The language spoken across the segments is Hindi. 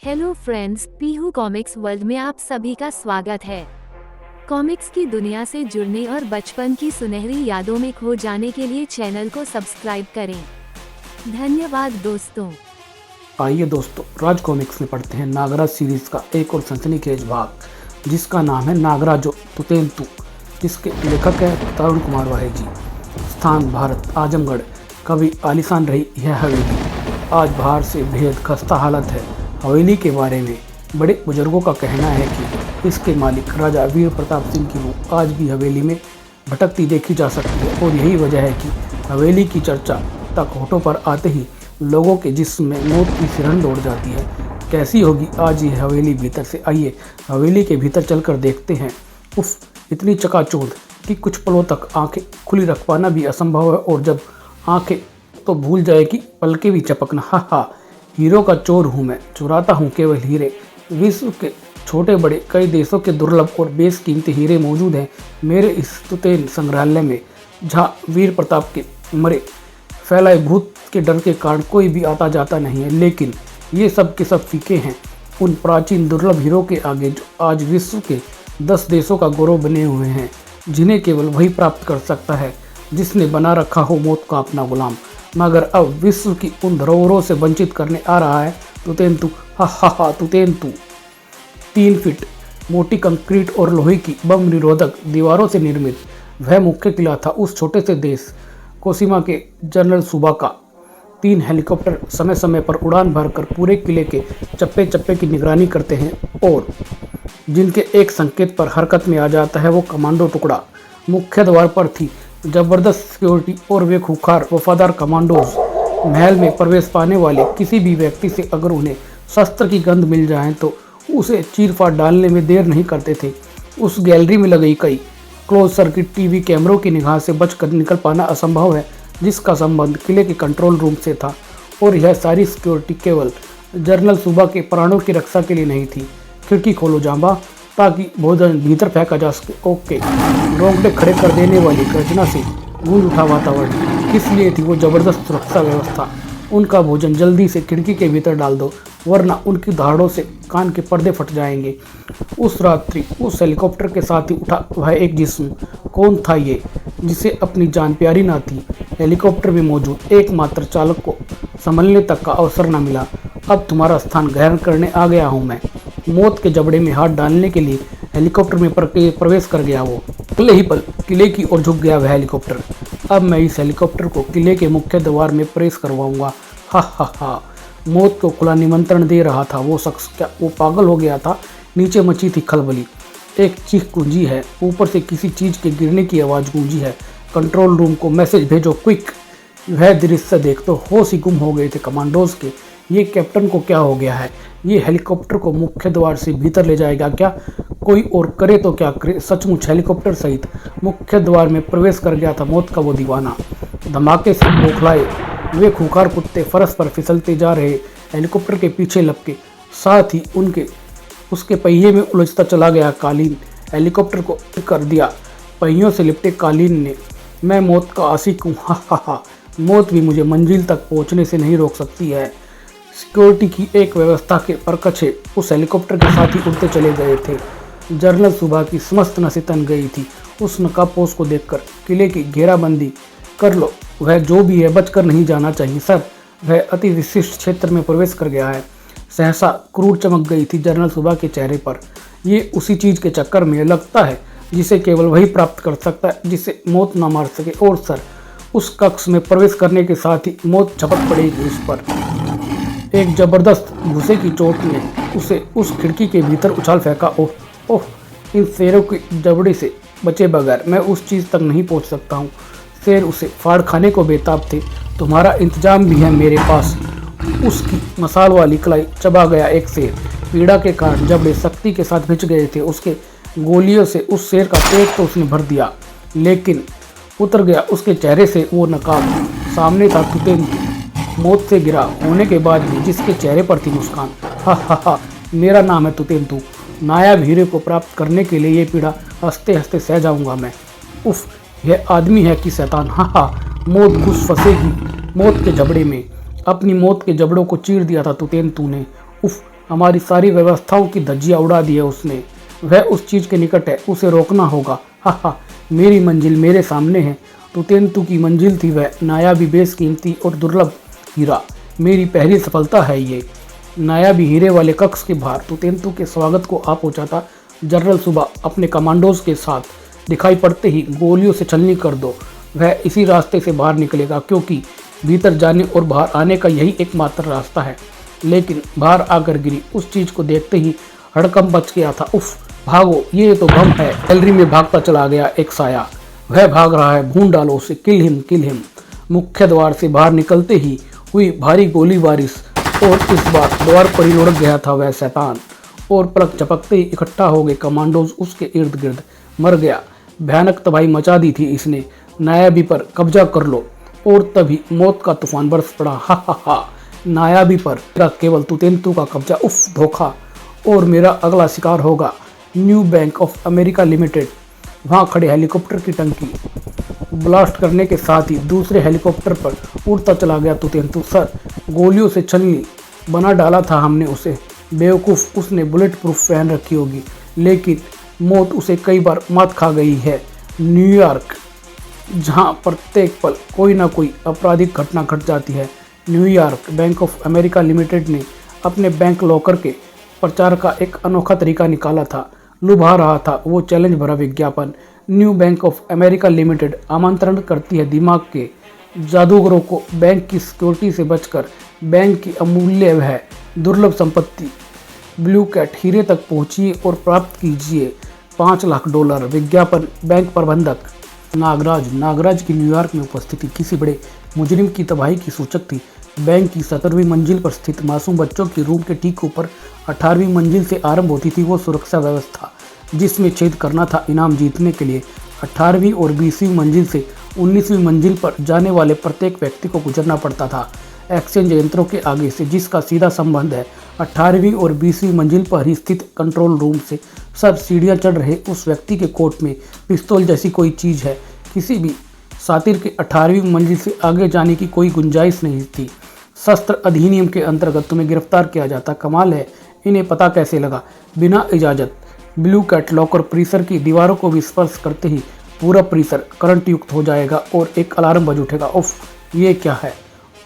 Hello friends, Pihu comics world में आप सभी का स्वागत है। कॉमिक्स की दुनिया से जुड़ने और बचपन की सुनहरी यादों में खो जाने के लिए चैनल को सब्सक्राइब करें। धन्यवाद दोस्तों। आइए दोस्तों, राज कॉमिक्स में पढ़ते हैं नागराज सीरीज का एक और सनसनीखेज भाग, जिसका नाम है नागराजो तुतेंतु, जिसके लेखक हैं तरुण कुमार वाहे जी। स्थान भारत, आजमगढ़। कभी आलीशान रही यह हवेली, आज बाहर से बेहद खस्ता हालत है। हवेली के बारे में बड़े बुजुर्गों का कहना है कि इसके मालिक राजा वीर प्रताप सिंह की रूह आज भी हवेली में भटकती देखी जा सकती है, और यही वजह है कि हवेली की चर्चा तक होठों पर आते ही लोगों के जिस्म में मौत की सिरहन दौड़ जाती है। कैसी होगी आज ये हवेली भीतर से? आइए हवेली के भीतर चलकर देखते हैं। उफ, इतनी चकाचौंध कि कुछ पलों तक आंखें खुली रख पाना भी असंभव है, और जब आंखें तो भूल जाए कि पलकें भी चपकना। हा हा, हीरो का चोर हूँ मैं, चुराता हूँ केवल हीरे। विश्व के छोटे बड़े कई देशों के दुर्लभ और बेशकीमती हीरे मौजूद हैं मेरे इस तुतेन संग्रहालय में, जहाँ वीर प्रताप के मरे फैलाए भूत के डर के कारण कोई भी आता जाता नहीं है। लेकिन ये सब के सब फीके हैं उन प्राचीन दुर्लभ हीरो के आगे, जो आज विश्व के 10 देशों का गौरव बने हुए हैं, जिन्हें केवल वही प्राप्त कर सकता है जिसने बना रखा हो मौत का अपना गुलाम। मगर अब विश्व की उन धरोहरों से वंचित करने आ रहा है तुतेंतु। हा हा हा, तुतेंतु 3 फीट मोटी कंक्रीट और लोहे की बम निरोधक दीवारों से निर्मित वह मुख्य किला था उस छोटे से देश कोसिमा के जनरल सुबा का। 3 हेलीकॉप्टर समय समय पर उड़ान भरकर पूरे किले के चप्पे चप्पे की निगरानी करते हैं, और जिनके एक संकेत पर हरकत में आ जाता है वो कमांडो टुकड़ा। मुख्य द्वार पर थी जबरदस्त सिक्योरिटी, और वे खूंखार वफादार कमांडोज महल में प्रवेश पाने वाले किसी भी व्यक्ति से अगर उन्हें शस्त्र की गंध मिल जाए तो उसे चीर-फाड़ डालने में देर नहीं करते थे। उस गैलरी में लगी कई क्लोज सर्किट टीवी कैमरों की निगाह से बचकर निकल पाना असंभव है, जिसका संबंध किले के कंट्रोल रूम से था। और यह सारी सिक्योरिटी केवल जनरल सुबा के प्राणों की रक्षा के लिए नहीं थी। खिड़की खोलो जांबा, ताकि भोजन भीतर फेंका जा सके। ओके, रोंगटे खड़े कर देने वाली गर्जना से गूंज उठा वातावरण। किस लिए थी वो जबरदस्त सुरक्षा व्यवस्था? उनका भोजन जल्दी से खिड़की के भीतर डाल दो, वरना उनकी दहाड़ों से कान के पर्दे फट जाएंगे। उस रात्रि उस हेलीकॉप्टर के साथ ही उठा वह एक जिस्म। कौन था ये जिसे अपनी जान प्यारी ना थी? हेलीकॉप्टर में मौजूद एकमात्र चालक को संभलने तक का अवसर न मिला। अब तुम्हारा स्थान ग्रहण करने आ गया हूँ मैं। मौत के जबड़े में हाथ डालने के लिए हेलीकॉप्टर में प्रवेश कर गया वो। अगले ही पल किले की ओर झुक गया वह हेलीकॉप्टर। अब मैं इस हेलीकॉप्टर को किले के मुख्य द्वार में प्रवेश करवाऊंगा। हा हा हा, मौत को खुला निमंत्रण दे रहा था वो शख्स। क्या वो पागल हो गया था? नीचे मची थी खलबली। एक चीख गूंजी है, ऊपर से किसी चीज के गिरने की आवाज़ गूंजी है। कंट्रोल रूम को मैसेज भेजो क्विक। वह दृश्य देख तो होश ही गुम हो गए थे कमांडोज के। ये कैप्टन को क्या हो गया है? ये हेलीकॉप्टर को मुख्य द्वार से भीतर ले जाएगा क्या? कोई और करे तो क्या करे? सचमुच हेलीकॉप्टर सहित मुख्य द्वार में प्रवेश कर गया था मौत का वो दीवाना। धमाके से बौखलाए वे खूंखार कुत्ते फरस पर फिसलते जा रहे हेलीकॉप्टर के पीछे लपके, साथ ही उसके पहिए में उलझता चला गया कालीन। हेलीकॉप्टर को कर दिया पहियों से लिपटे कालीन ने। मैं मौत का आशिक हूँ, हा हा हा, मौत भी मुझे मंजिल तक पहुँचने से नहीं रोक सकती है। सिक्योरिटी की एक व्यवस्था के परकछे उस हेलीकॉप्टर के साथ ही उड़ते चले गए थे। जनरल सुबह की समस्त नसें तन गई थी उस नकाबपोश को देखकर। किले की घेराबंदी कर लो, वह जो भी है बचकर नहीं जाना चाहिए सर। वह अति विशिष्ट क्षेत्र में प्रवेश कर गया है। सहसा क्रूर चमक गई थी जनरल सुबह के चेहरे पर। ये उसी चीज के चक्कर में लगता है जिसे केवल वही प्राप्त कर सकता है जिसे मौत न मार सके। और सर, उस कक्ष में प्रवेश करने के साथ ही मौत झपट पड़ेगी उस पर। एक जबरदस्त घुसे की चोट ने उसे उस खिड़की के भीतर उछाल फेंका। ओह ओह, इन शेरों की जबड़े से बचे बगैर मैं उस चीज़ तक नहीं पहुंच सकता हूं। शेर उसे फाड़ खाने को बेताब थे। तुम्हारा इंतजाम भी है मेरे पास। उसकी मसाल वाली कलाई चबा गया एक शेर। पीड़ा के कारण जबड़े सख्ती के साथ भिंच गए थे उसके। गोलियों से उस शेर का पेट तो उसने भर दिया, लेकिन उतर गया उसके चेहरे से वो नकाब। सामने था तुतेंतु, मौत से गिरा होने के बाद भी जिसके चेहरे पर थी मुस्कान। हा हा हा, मेरा नाम है तुतेंतु। नायाब हीरे को प्राप्त करने के लिए ये पीड़ा हंसते हंसते सह जाऊंगा मैं। उफ, यह आदमी है कि शैतान? हा हा, मौत घुस फंसेगी मौत के जबड़े में। अपनी मौत के जबड़ों को चीर दिया था तुतेंतु ने। उफ, हमारी सारी व्यवस्थाओं की धज्जियां उड़ा दी है उसने। वह उस चीज के निकट है, उसे रोकना होगा। हा हा, मेरी मंजिल मेरे सामने है। तुतेंतु की मंजिल थी वह नायाबी, बेशकीमती और दुर्लभ हीरा। मेरी पहली सफलता है ये। नायाबी हीरे वाले कक्ष के बाहर तुतेंतु के स्वागत को आ पहुंचा था। जनरल सुबह अपने कमांडोज के साथ दिखाई पड़ते ही गोलियों से छलनी कर दो। वह इसी रास्ते से बाहर निकलेगा, क्योंकि भीतर जाने और बाहर आने का यही एकमात्र रास्ता है। लेकिन बाहर आकर गिरी उस चीज को देखते ही हड़कंप मच गया था। उफ, भागो, ये तो बम है। गैलरी में भागता चला गया एक साया। वह भाग रहा है, भून डालो उसे, किल हिम किल हिम। मुख्य द्वार से बाहर निकलते ही हुई भारी गोली बारिश, और इस बार द्वार पर ही लुढ़क गया था वह शैतान। और पलक झपकते ही इकट्ठा हो गए कमांडोज उसके इर्द गिर्द। मर गया। भयानक तबाही मचा दी थी इसने। नायाबी पर कब्जा कर लो। और तभी मौत का तूफान बरस पड़ा। हा हा हा, नायाबी पर मेरा केवल तुतेंतु का कब्जा। उफ, धोखा। और मेरा अगला शिकार होगा new bank of America limited. वहां खड़े हेलीकॉप्टर की टंकी ब्लास्ट करने के साथ ही दूसरे हेलीकॉप्टर पर उड़ता चला गया तुतेंतु। सर, गोलियों से छलनी बना डाला था हमने उसे। बेवकूफ़, उसने बुलेट प्रूफ पहन रखी होगी, लेकिन मौत उसे कई बार मात खा गई है। न्यूयॉर्क, जहां प्रत्येक पल कोई ना कोई आपराधिक घटना घट जाती है। New York bank of America limited ने अपने बैंक लॉकर के प्रचार का एक अनोखा तरीका निकाला था। लुभा रहा था वो चैलेंज भरा विज्ञापन। New bank of America limited आमंत्रण करती है दिमाग के जादूगरों को बैंक की सिक्योरिटी से बचकर बैंक की अमूल्य वह दुर्लभ संपत्ति ब्लू कैट हीरे तक पहुंचिए और प्राप्त कीजिए $5 लाख। विज्ञापन बैंक प्रबंधक नागराज की न्यूयॉर्क में उपस्थिति किसी बड़े मुजरिम की तबाही की सूचक थी। बैंक की 17वीं मंजिल पर स्थित मासूम बच्चों की रूम के ठीक ऊपर 18वीं मंजिल से आरंभ होती थी वो सुरक्षा व्यवस्था, जिसमें छेद करना था इनाम जीतने के लिए। 18वीं और 20वीं मंजिल से 19वीं मंजिल पर जाने वाले प्रत्येक व्यक्ति को गुजरना पड़ता था एक्सचेंज यंत्रों के आगे से, जिसका सीधा संबंध है 18वीं और 20वीं मंजिल पर ही स्थित कंट्रोल रूम से। सर, सीढ़ियाँ चढ़ रहे उस व्यक्ति के कोट में पिस्तौल जैसी कोई चीज़ है। किसी भी सातिर के 18वीं मंजिल से आगे जाने की कोई गुंजाइश नहीं थी। शस्त्र अधिनियम के अंतर्गत तुम्हें गिरफ्तार किया जाता। कमाल है, इन्हें पता कैसे लगा? बिना इजाज़त ब्लू कैट लॉकर परिसर की दीवारों को भी स्पर्श करते ही पूरा परिसर करंट युक्त हो जाएगा और एक अलार्म बज उठेगा। उफ, ये क्या है?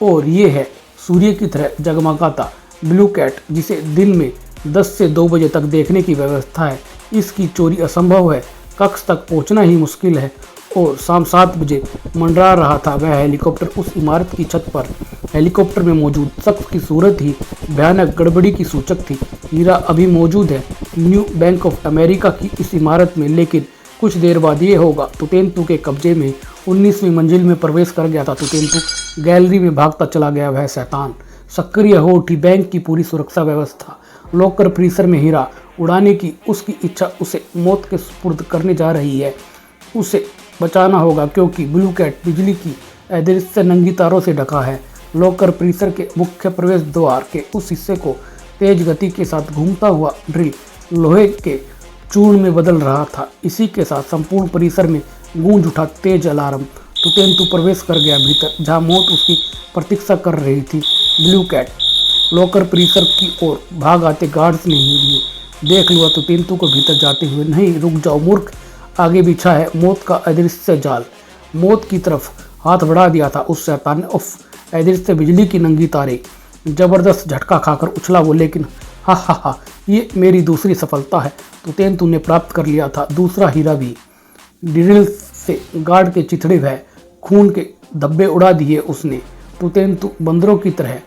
और ये है सूर्य की तरह जगमगाता ब्लू कैट, जिसे दिन में 10 से 2 बजे तक देखने की व्यवस्था है। इसकी चोरी असंभव है, कक्ष तक पहुंचना ही मुश्किल है। और शाम 7 बजे मंडरा रहा था वह हेलीकॉप्टर उस इमारत की छत पर। हेलीकॉप्टर में मौजूद शख्स की सूरत ही भयानक गड़बड़ी की सूचक थी। हीरा अभी मौजूद है न्यू बैंक ऑफ अमेरिका की इस इमारत में, लेकिन कुछ देर बाद ये होगा तुतेंतु के कब्जे में। 19वीं मंजिल में प्रवेश कर गया था तुतेंतु। गैलरी में भागता चला गया वह शैतान। सक्रिय हो उठी बैंक की पूरी सुरक्षा व्यवस्था। लॉकर परिसर में हीरा उड़ाने की उसकी इच्छा उसे मौत के सुपुर्द करने जा रही है। उसे बचाना होगा, क्योंकि ब्लू कैट बिजली की अदृश्य नंगी तारों से ढका है। लॉकर परिसर के मुख्य प्रवेश द्वार के उस हिस्से को तेज गति के साथ घूमता हुआ ड्रिल लोहे के चूर्ण में बदल रहा था। इसी के साथ संपूर्ण परिसर में गूंज उठा तेज अलार्म। तुतेंतु प्रवेश कर गया भीतर, जहां मौत उसकी प्रतीक्षा कर रही थी। ब्लू कैट लॉकर परिसर की ओर भाग आते गार्ड्स ने ही देख लिया तुतेंतु को भीतर जाते हुए। नहीं, रुक जाओ मूर्ख, आगे बिछा है मौत का अदृश्य जाल। मौत की तरफ हाथ बढ़ा दिया था उस शैतान ने। उफ, अदृश्य बिजली की नंगी तारे। जबरदस्त झटका खाकर उछला वो, लेकिन हा हा हा, ये मेरी दूसरी सफलता है। तुतेंतु ने प्राप्त कर लिया था दूसरा हीरा भी। ड्रिल से गार्ड के चिथड़े वह खून के धब्बे उड़ा दिए उसने। तुतेंतु बंदरों की तरह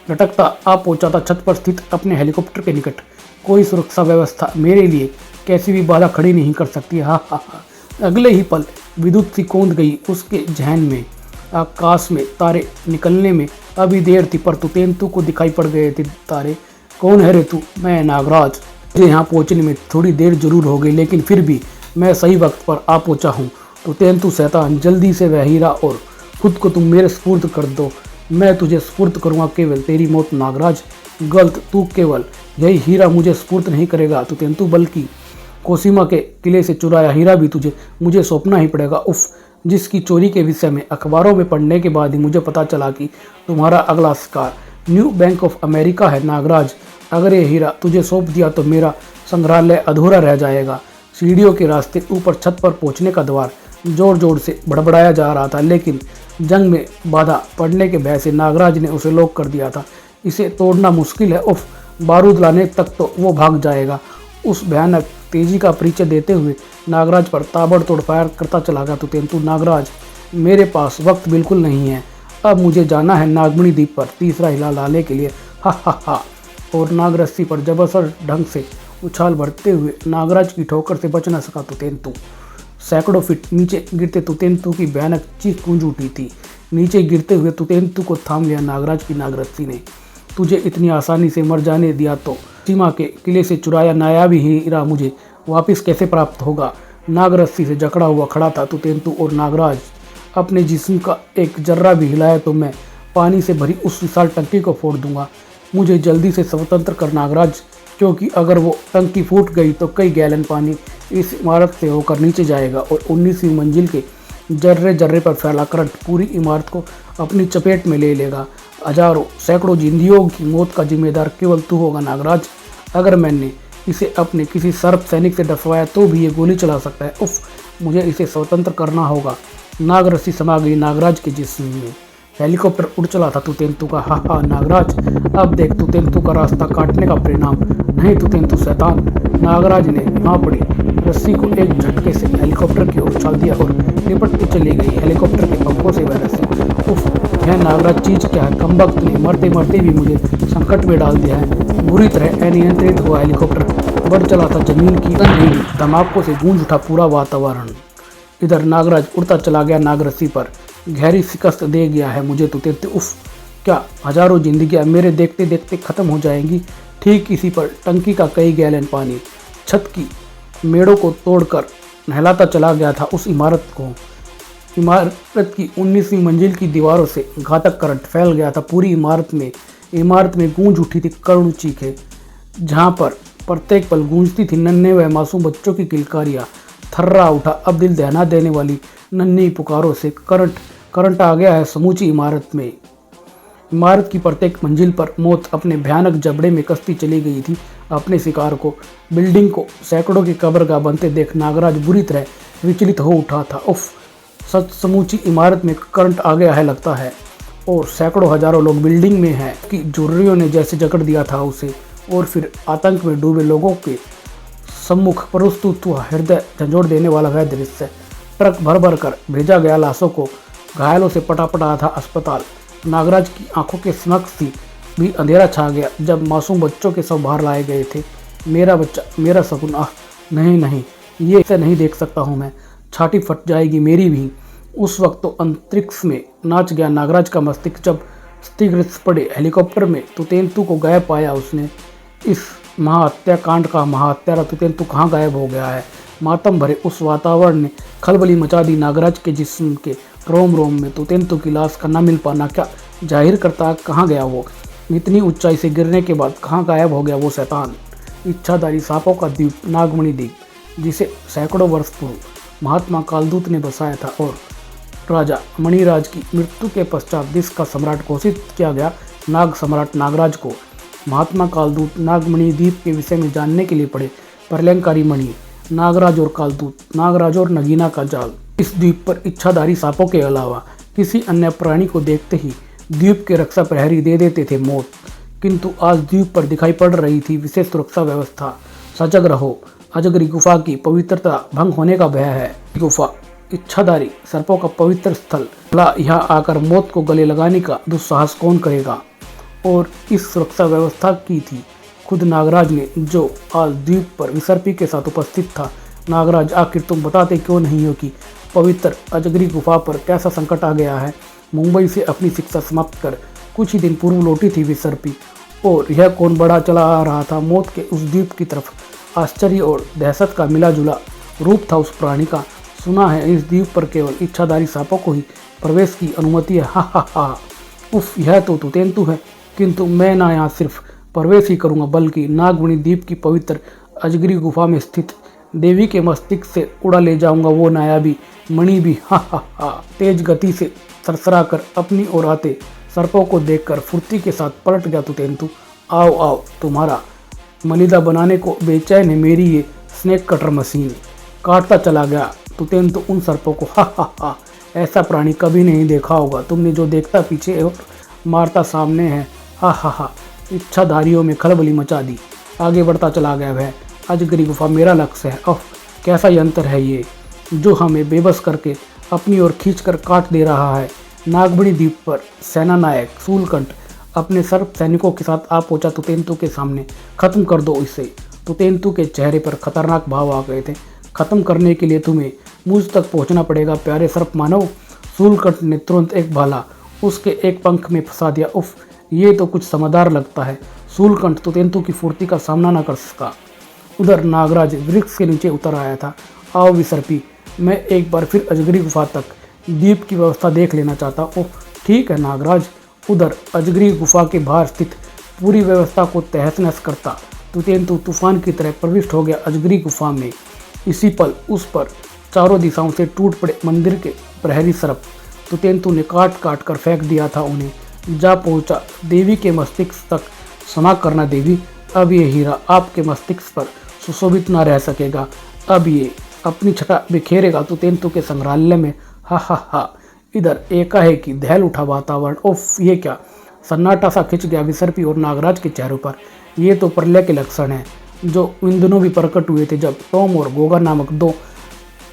लटकता आ पहुंचा था छत पर स्थित अपने हेलीकॉप्टर के निकट। कोई सुरक्षा व्यवस्था मेरे लिए कैसी भी बाधा खड़ी नहीं कर सकती। हा हा हा। अगले ही पल विद्युत सी कौंध गई उसके जहन में। आकाश में तारे निकलने में अभी देर थी, पर तुतेंतु को दिखाई पड़ गए थे तारे। कौन है रे तू? मैं नागराज। मुझे यहाँ पहुँचने में थोड़ी देर जरूर हो गई, लेकिन फिर भी मैं सही वक्त पर आ पहुँचा हूँ। तुतेंतु शैतान, जल्दी से वह हीरा और खुद को तुम मेरे सुपुर्द कर दो। मैं तुझे सुपुर्द करूँगा केवल तेरी मौत। नागराज, गलत, तू केवल यही हीरा मुझे सुपुर्द नहीं करेगा तुतेंतु, बल्कि कोसीमा के किले से चुराया हीरा भी मुझे सौंपना ही पड़ेगा। उफ, जिसकी चोरी के विषय में अखबारों में पढ़ने के बाद ही मुझे पता चला कि तुम्हारा अगला शिकार न्यू बैंक ऑफ अमेरिका है। नागराज, अगर ये हीरा तुझे सौंप दिया तो मेरा संग्रहालय अधूरा रह जाएगा। सीढ़ियों के रास्ते ऊपर छत पर पहुंचने का द्वार जोर जोर से बड़बड़ाया जा रहा था, लेकिन जंग में बाधा पड़ने के भय से नागराज ने उसे लॉक कर दिया था। इसे तोड़ना मुश्किल है, उफ, बारूद लाने तक तो वो भाग जाएगा। उस भयानक तेजी का परिचय देते हुए नागराज पर ताबड़तोड़ फायर करता चला गया तुतेंतु। नागराज, मेरे पास वक्त बिल्कुल नहीं है, अब मुझे जाना है नागमणि द्वीप पर तीसरा हिला लाने के लिए। हा हा हा। और नागरस्सी पर जबरदस्त ढंग से उछाल भरते हुए नागराज की ठोकर से बच न सका तुतेंतु। सैकड़ों फीट नीचे गिरते तुतेंतु की भयानक चीख गूंज उठी थी। नीचे गिरते हुए तुतेंतु को थाम लिया नागराज की नागरस्सी ने। तुझे इतनी आसानी से मर जाने दिया तो सीमा के किले से चुराया नायाबी हीरा मुझे वापस कैसे प्राप्त होगा। नागरस्सी से जकड़ा हुआ खड़ा था तुतेंतु और नागराज अपने जिस्म का एक जर्रा भी हिलाया तो मैं पानी से भरी उस विशाल टंकी को फोड़ दूंगा। मुझे जल्दी से स्वतंत्र कर नागराज, क्योंकि अगर वो टंकी फूट गई तो कई गैलन पानी इस इमारत से होकर नीचे जाएगा और 19वीं मंजिल के जर्रे जर्रे पर फैला करंट पूरी इमारत को अपनी चपेट में ले लेगा। हजारों सैकड़ों जिंदगियों की मौत का जिम्मेदार केवल तू होगा नागराज। अगर मैंने इसे अपने किसी सर्प सैनिक से डसवाया तो भी ये गोली चला सकता है। उफ, मुझे इसे स्वतंत्र करना होगा। नागरस्सी समा गई नागराज के जिस्म में। हेलीकॉप्टर उड़ चला था तुतेंतु का। हा हा नागराज, अब देख तुतेंतु का रास्ता काटने का परिणाम। नहीं तुतेंतु शैतान। नागराज ने वहाँ पड़ी रस्सी को एक झटके से हेलीकॉप्टर की ओर उछाल दिया और लिपटती चली गई हेलीकॉप्टर के पंखों से वह रस्सी। उफ, यह नागराज चीज क्या है? कमबख्त ने मरते मरते भी मुझे संकट में डाल दिया है। बुरी तरह अनियंत्रित हुआ हेलीकॉप्टर बढ़ चला था जमीन की धमाकों से गूंज उठा पूरा वातावरण। इधर नागराज उड़ता चला गया नागरस्सी पर। गहरी शिकस्त दे गया है मुझे तुतेंतु। उफ, क्या हजारों जिंदगियां मेरे देखते देखते खत्म हो जाएंगी। ठीक इसी पर टंकी का कई गैलन पानी छत की मेड़ों को तोड़कर नहलाता चला गया था उस इमारत को। इमारत की 19वीं मंजिल की दीवारों से घातक करंट फैल गया था पूरी इमारत में गूंज उठी थी करुण चीखें, जहाँ पर प्रत्येक पल गूंजती थी नन्हे व मासूम बच्चों की किलकारियाँ। थर्रा उठा अब दिल दहला देने वाली नन्ही पुकारों से। करंट आ गया है समूची इमारत में। इमारत की प्रत्येक मंजिल पर मौत अपने भयानक जबड़े में कसती चली गई थी अपने शिकार को। बिल्डिंग को सैकड़ों की कब्रगाह बनते देख नागराज बुरी तरह विचलित हो उठा था। उफ, सच समूची इमारत में करंट आ गया है लगता है, और सैकड़ों हजारों लोग बिल्डिंग में हैं कि झुर्रियों ने जैसे जकड़ दिया था उसे। और फिर आतंक में डूबे लोगों के सम्मुख प्रस्तुत हुआ हृदय झंझोड़ देने वाला वह दृश्य। ट्रक भर भर कर भेजा गया लाशों को, घायलों से पटा था अस्पताल। नागराज की आंखों के समक्ष भी अंधेरा छा गया जब मासूम बच्चों के शव बाहर लाए गए थे। मेरा बच्चा, मेरा सपना, आह नहीं नहीं, ये ऐसे नहीं देख सकता हूँ मैं, छाती फट जाएगी मेरी भी। उस वक्त तो अंतरिक्ष में नाच गया नागराज का मस्तिष्क जब स्थिरग्रस्त पड़े हेलीकॉप्टर में तुतेंतु को गायब पाया उसने। इस महाहत्याकांड का महाहत्यारा तुतेंतु कहाँ गायब हो गया है? मातम भरे उस वातावरण ने खलबली मचा दी नागराज के जिस्म के रोम रोम में। तुतेंतु की लाश का न मिल पाना क्या जाहिर करता कहाँ गया वो? इतनी ऊंचाई से गिरने के बाद कहाँ गायब हो गया वो शैतान? इच्छाधारी सांपों का द्वीप नागमणि द्वीप, जिसे सैकड़ों वर्ष पूर्व महात्मा कालदूत ने बसाया था और राजा मणिराज की मृत्यु के पश्चात देश का सम्राट घोषित किया गया नाग सम्राट नागराज को। महात्मा कालदूत नागमणि द्वीप के विषय में जानने के लिए पढ़े प्रलयंकारी मणि, नागराज और कालदूत, नागराज और नगीना का जाल। इस द्वीप पर इच्छाधारी सांपों के अलावा किसी अन्य प्राणी को देखते ही द्वीप के रक्षा प्रहरी दे देते थे मौत। किंतु आज द्वीप पर दिखाई पड़ रही थी विशेष सुरक्षा व्यवस्था। सजग रहो, अजगरी गुफा की पवित्रता भंग होने का भय है। गुफा इच्छाधारी सर्पों का पवित्र स्थल, भला यहाँ आकर मौत को गले लगाने का दुस्साहस कौन करेगा? और इस सुरक्षा व्यवस्था की थी खुद नागराज ने, जो आज द्वीप पर विसर्पी के साथ उपस्थित था। नागराज, आखिर तुम बताते क्यों नहीं हो कि पवित्र अजगरी गुफा पर कैसा संकट आ गया है? मुंबई से अपनी शिक्षा समाप्त कर कुछ ही दिन पूर्व लौटी थी विसर्पी, और यह कौन बढ़ा चला आ रहा था मौत के उस द्वीप की तरफ। आश्चर्य और दहशत का मिला जुला रूप था उस प्राणी का। सुना है इस द्वीप पर केवल इच्छाधारी सांपों को ही प्रवेश की अनुमति है। हा हा हा। उफ, यह तो तुतेंतु है, किंतु मैं ना यहाँ सिर्फ प्रवेश ही करूँगा बल्कि नागमणि द्वीप की पवित्र अजगरी गुफा में स्थित देवी के मस्तिष्क से उड़ा ले जाऊंगा वो नायाबी मणि भी। हा हा हा। तेज गति से सरसरा कर अपनी ओर आते सर्पों को देखकर फुर्ती के साथ पलट गया तुतेंतु। आओ आओ, तुम्हारा मलिदा बनाने को बेचैन है मेरी ये स्नेक कटर मशीन। काटता चला गया तुतेंतु उन सर्पों को। हा हा हा, ऐसा प्राणी कभी नहीं देखा होगा तुमने, जो देखता पीछे और मारता सामने है। हा हा हा, इच्छाधारियों में खलबली मचा दी। आगे बढ़ता चला गया वह। अजगरी गुफा मेरा लक्ष्य है। ओह, कैसा यंत्र है ये जो हमें बेबस करके अपनी ओर खींचकर काट दे रहा है। नागमणि द्वीप पर सेना नायक शूलकंठ अपने सर्प सैनिकों के साथ आ पहुंचा तुतेंतु के सामने। खत्म कर दो इसे। तुतेंतु के चेहरे पर खतरनाक भाव आ गए थे। खत्म करने के लिए तुम्हें मुझ तक पहुंचना पड़ेगा प्यारे सर्प मानव। शूलकंठ ने तुरंत एक भाला उसके एक पंख में फंसा दिया। उफ, ये तो कुछ समझदार लगता है। शूलकंठ तुतेंतु की फुर्ती का सामना न कर सका। उधर नागराज वृक्ष के नीचे उतर आया था। आओ विसर्पी, मैं एक बार फिर अजगरी गुफा तक द्वीप की व्यवस्था देख लेना चाहता। ओह ठीक है नागराज। उधर अजगरी गुफा के बाहर स्थित पूरी व्यवस्था को तहस नहस करता तुतेंतु तूफान की तरह प्रविष्ट हो गया अजगरी गुफा में। इसी पल उस पर चारों दिशाओं से टूट पड़े मंदिर के प्रहरी सर्प। तुतेंतु ने काट काट कर फेंक दिया था उन्हें। जा पहुंचा देवी के मस्तिष्क तक। क्षमा करना देवी, अब ये हीरा आपके मस्तिष्क पर सुशोभित न रह सकेगा। अब ये अपनी छटा बिखेरेगा तुतेंतु के संग्रहालय में। हा हा हा। इधर एकाएक ही दहल उठा वातावरण। ओफ, ये क्या! सन्नाटा सा खिंच गया विसर्पी और नागराज के चेहरों पर। ये तो प्रलय के लक्षण हैं जो इन दिनों भी प्रकट हुए थे जब टॉम और गोगा नामक दो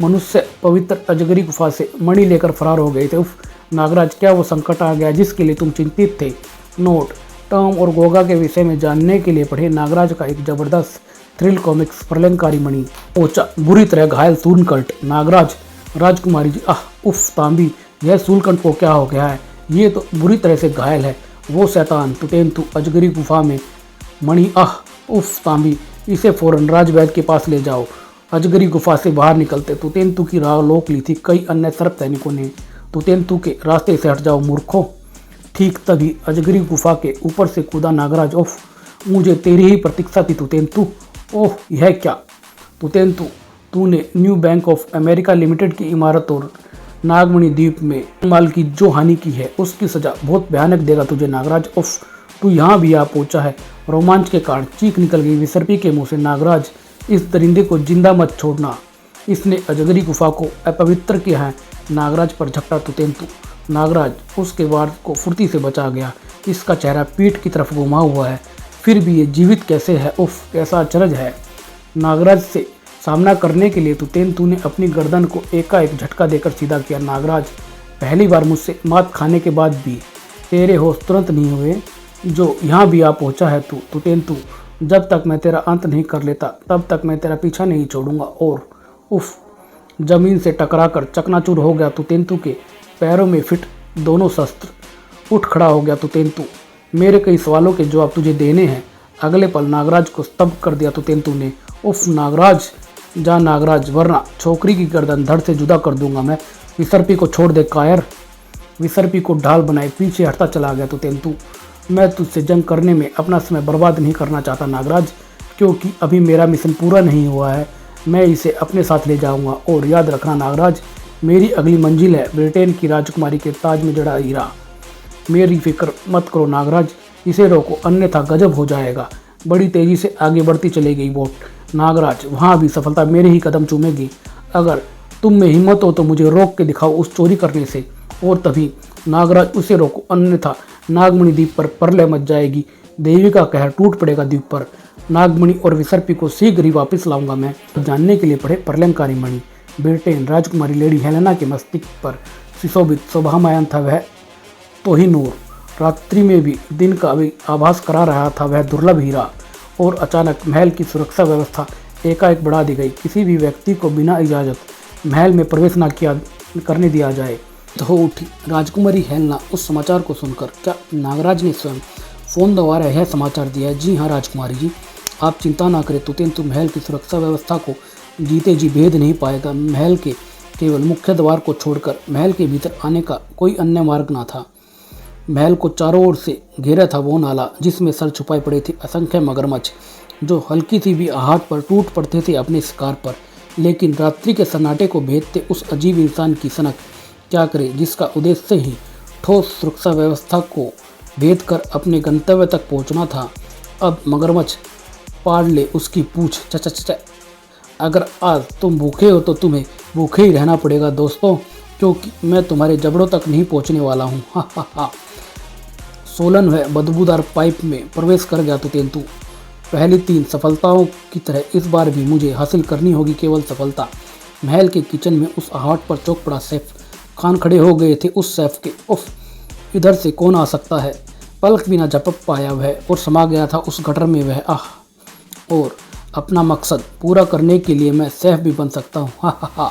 मनुष्य पवित्र अजगरी गुफा से मणि लेकर फरार हो गए थे। उफ नागराज, क्या वो संकट आ गया जिसके लिए तुम चिंतित थे? नोट: टॉम और गोगा के विषय में जानने के लिए पढ़े नागराज का एक जबरदस्त थ्रिल कॉमिक्स प्रलयंकारी मणि। पहुंचा बुरी तरह घायल शूलकंठ। नागराज, राजकुमारी जी, आह उफ तांबी, यह शूलकंठ को क्या हो गया है? ये तो बुरी तरह से घायल है। वो शैतान तुतेंतु अजगरी गुफा में मणि, आह उफ तांबी, इसे फौरन राजवैद्य के पास ले जाओ। अजगरी गुफा से बाहर निकलते तुतेंतु की राह रोक ली थी कई अन्य सर्प सैनिकों ने। तुतेंतु के रास्ते से हट जाओ मूर्खों। ठीक तभी अजगरी गुफा के ऊपर से कूदा नागराज। ओफ, मुझे तेरी ही प्रतीक्षा थी तुतेंतु। ओह, यह क्या! तुतेंतु, तूने new bank of America limited की इमारत और नागमणि द्वीप में माल की जो हानि की है उसकी सजा बहुत भयानक देगा तुझे नागराज। उफ, तू यहाँ भी आ पहुंचा है। रोमांच के कारण चीख निकल गई विसर्पी के मुंह से। नागराज, इस दरिंदे को जिंदा मत छोड़ना, इसने अजगरी गुफा को अपवित्र किया है। नागराज पर झपटा तुतेंतु। नागराज उसके वार को फुर्ती से बचा गया। इसका चेहरा पीठ की तरफ घुमा हुआ है, फिर भी ये जीवित कैसे है? उफ, कैसा अचरज है। नागराज से सामना करने के लिए तुतेंतु ने अपनी गर्दन को एकाएक झटका देकर सीधा किया। नागराज, पहली बार मुझसे मात खाने के बाद भी तेरे होश तुरंत नहीं हुए जो यहाँ भी आ पहुँचा है तू। तुतेंतु, जब तक मैं तेरा अंत नहीं कर लेता तब तक मैं तेरा पीछा नहीं छोड़ूंगा। और उफ, जमीन से टकराकर चकनाचूर हो गया तुतेंतु के पैरों में फिट दोनों शस्त्र। उठ खड़ा हो गया तुतेंतु। मेरे कई सवालों के जवाब तुझे देने हैं। अगले पल नागराज को स्तब्ध कर दिया तुतेंतु ने। उफ नागराज, जा नागराज, वरना छोकरी की गर्दन धड़ से जुदा कर दूंगा मैं। विसर्पी को छोड़ दे कायर। विसर्पी को ढाल बनाए पीछे हटता चला गया तुतेंतु। मैं तुझसे जंग करने में अपना समय बर्बाद नहीं करना चाहता नागराज, क्योंकि अभी मेरा मिशन पूरा नहीं हुआ है। मैं इसे अपने साथ ले जाऊंगा। और याद रखना नागराज, मेरी अगली मंजिल है ब्रिटेन की राजकुमारी के ताज में जड़ा हीरा। मेरी फिक्र मत करो नागराज, इसे रोको अन्यथा गजब हो जाएगा। बड़ी तेजी से आगे बढ़ती चली गई बोट। नागराज, वहाँ भी सफलता मेरे ही कदम चूमेगी। अगर तुम में हिम्मत हो तो मुझे रोक के दिखाओ उस चोरी करने से। और तभी नागराज, उसे रोको अन्यथा नागमणि द्वीप पर प्रलय मच जाएगी। देवी का कहर टूट पड़ेगा द्वीप पर। नागमणि और विसर्पी को शीघ्र ही वापस लाऊंगा मैं। जानने के लिए पढ़े प्रलयंकारी मणि। ब्रिटेन राजकुमारी लेडी हेलेना के मस्तिष्क पर सुशोभित शोभामायन था वह तो ही नूर। रात्रि में भी दिन का भी आभास करा रहा था वह दुर्लभ हीरा। और अचानक महल की सुरक्षा व्यवस्था एकाएक बढ़ा दी गई। किसी भी व्यक्ति को बिना इजाज़त महल में प्रवेश न करने दिया जाए। तो उठी राजकुमारी हेलेना उस समाचार को सुनकर। क्या नागराज ने स्वयं फ़ोन द्वारा यह समाचार दिया? जी हाँ राजकुमारी जी, आप चिंता ना करें। तुतेंतु महल की सुरक्षा व्यवस्था को जीते जी भेद नहीं पाएगा। महल के केवल मुख्य द्वार को छोड़कर महल के भीतर आने का कोई अन्य मार्ग ना था। महल को चारों ओर से घेरा था वो नाला जिसमें सर छुपाए पड़े थे असंख्य मगरमच्छ, जो हल्की सी भी आहट पर टूट पड़ते थे अपने शिकार पर। लेकिन रात्रि के सन्नाटे को भेदते उस अजीब इंसान की सनक क्या करे, जिसका उद्देश्य ही ठोस सुरक्षा व्यवस्था को भेद कर अपने गंतव्य तक पहुंचना था। अब मगरमच्छ पाड़ ले उसकी पूछ। च अगर आज तुम भूखे हो तो तुम्हें भूखे ही रहना पड़ेगा दोस्तों, क्योंकि मैं तुम्हारे जबड़ों तक नहीं पहुंचने वाला हूँ। हा हा हा। सोलन वह बदबूदार पाइप में प्रवेश कर गया तुतेंतु। पहली 3 सफलताओं की तरह इस बार भी मुझे हासिल करनी होगी केवल सफलता। महल के किचन में उस आहट पर चौंक पड़ा सैफ। कान खड़े हो गए थे उस सैफ के। उफ, इधर से कौन आ सकता है? पलक भी न झपक पाया वह और समा गया था उस गटर में वह। आह, और अपना मकसद पूरा करने के लिए मैं सैफ भी बन सकता हूँ। हा हा हा।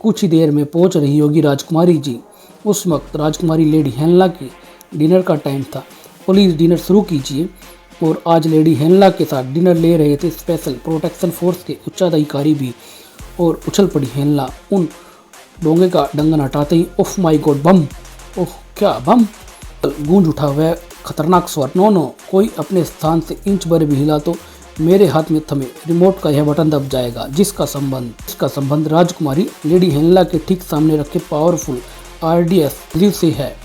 कुछ ही देर में पहुँच रही होगी राजकुमारी जी। उस वक्त राजकुमारी लेडी हेनला की डिनर का टाइम था। प्लीज़ डिनर शुरू कीजिए। और आज लेडी हेनला के साथ डिनर ले रहे थे स्पेशल प्रोटेक्शन फोर्स के उच्चाधिकारी भी। और उछल पड़ी हेनला उन डोंगे का डंगन हटाते ही। उफ माई गॉड, बम! ओह क्या बम! गूंज उठा वह खतरनाक स्वर। नो नो, कोई अपने स्थान से इंच भर भी हिला तो मेरे हाथ में थमे रिमोट का यह बटन दब जाएगा। जिसका संबंध राजकुमारी लेडी हेनला के ठीक सामने रखे पावरफुल RDS से है।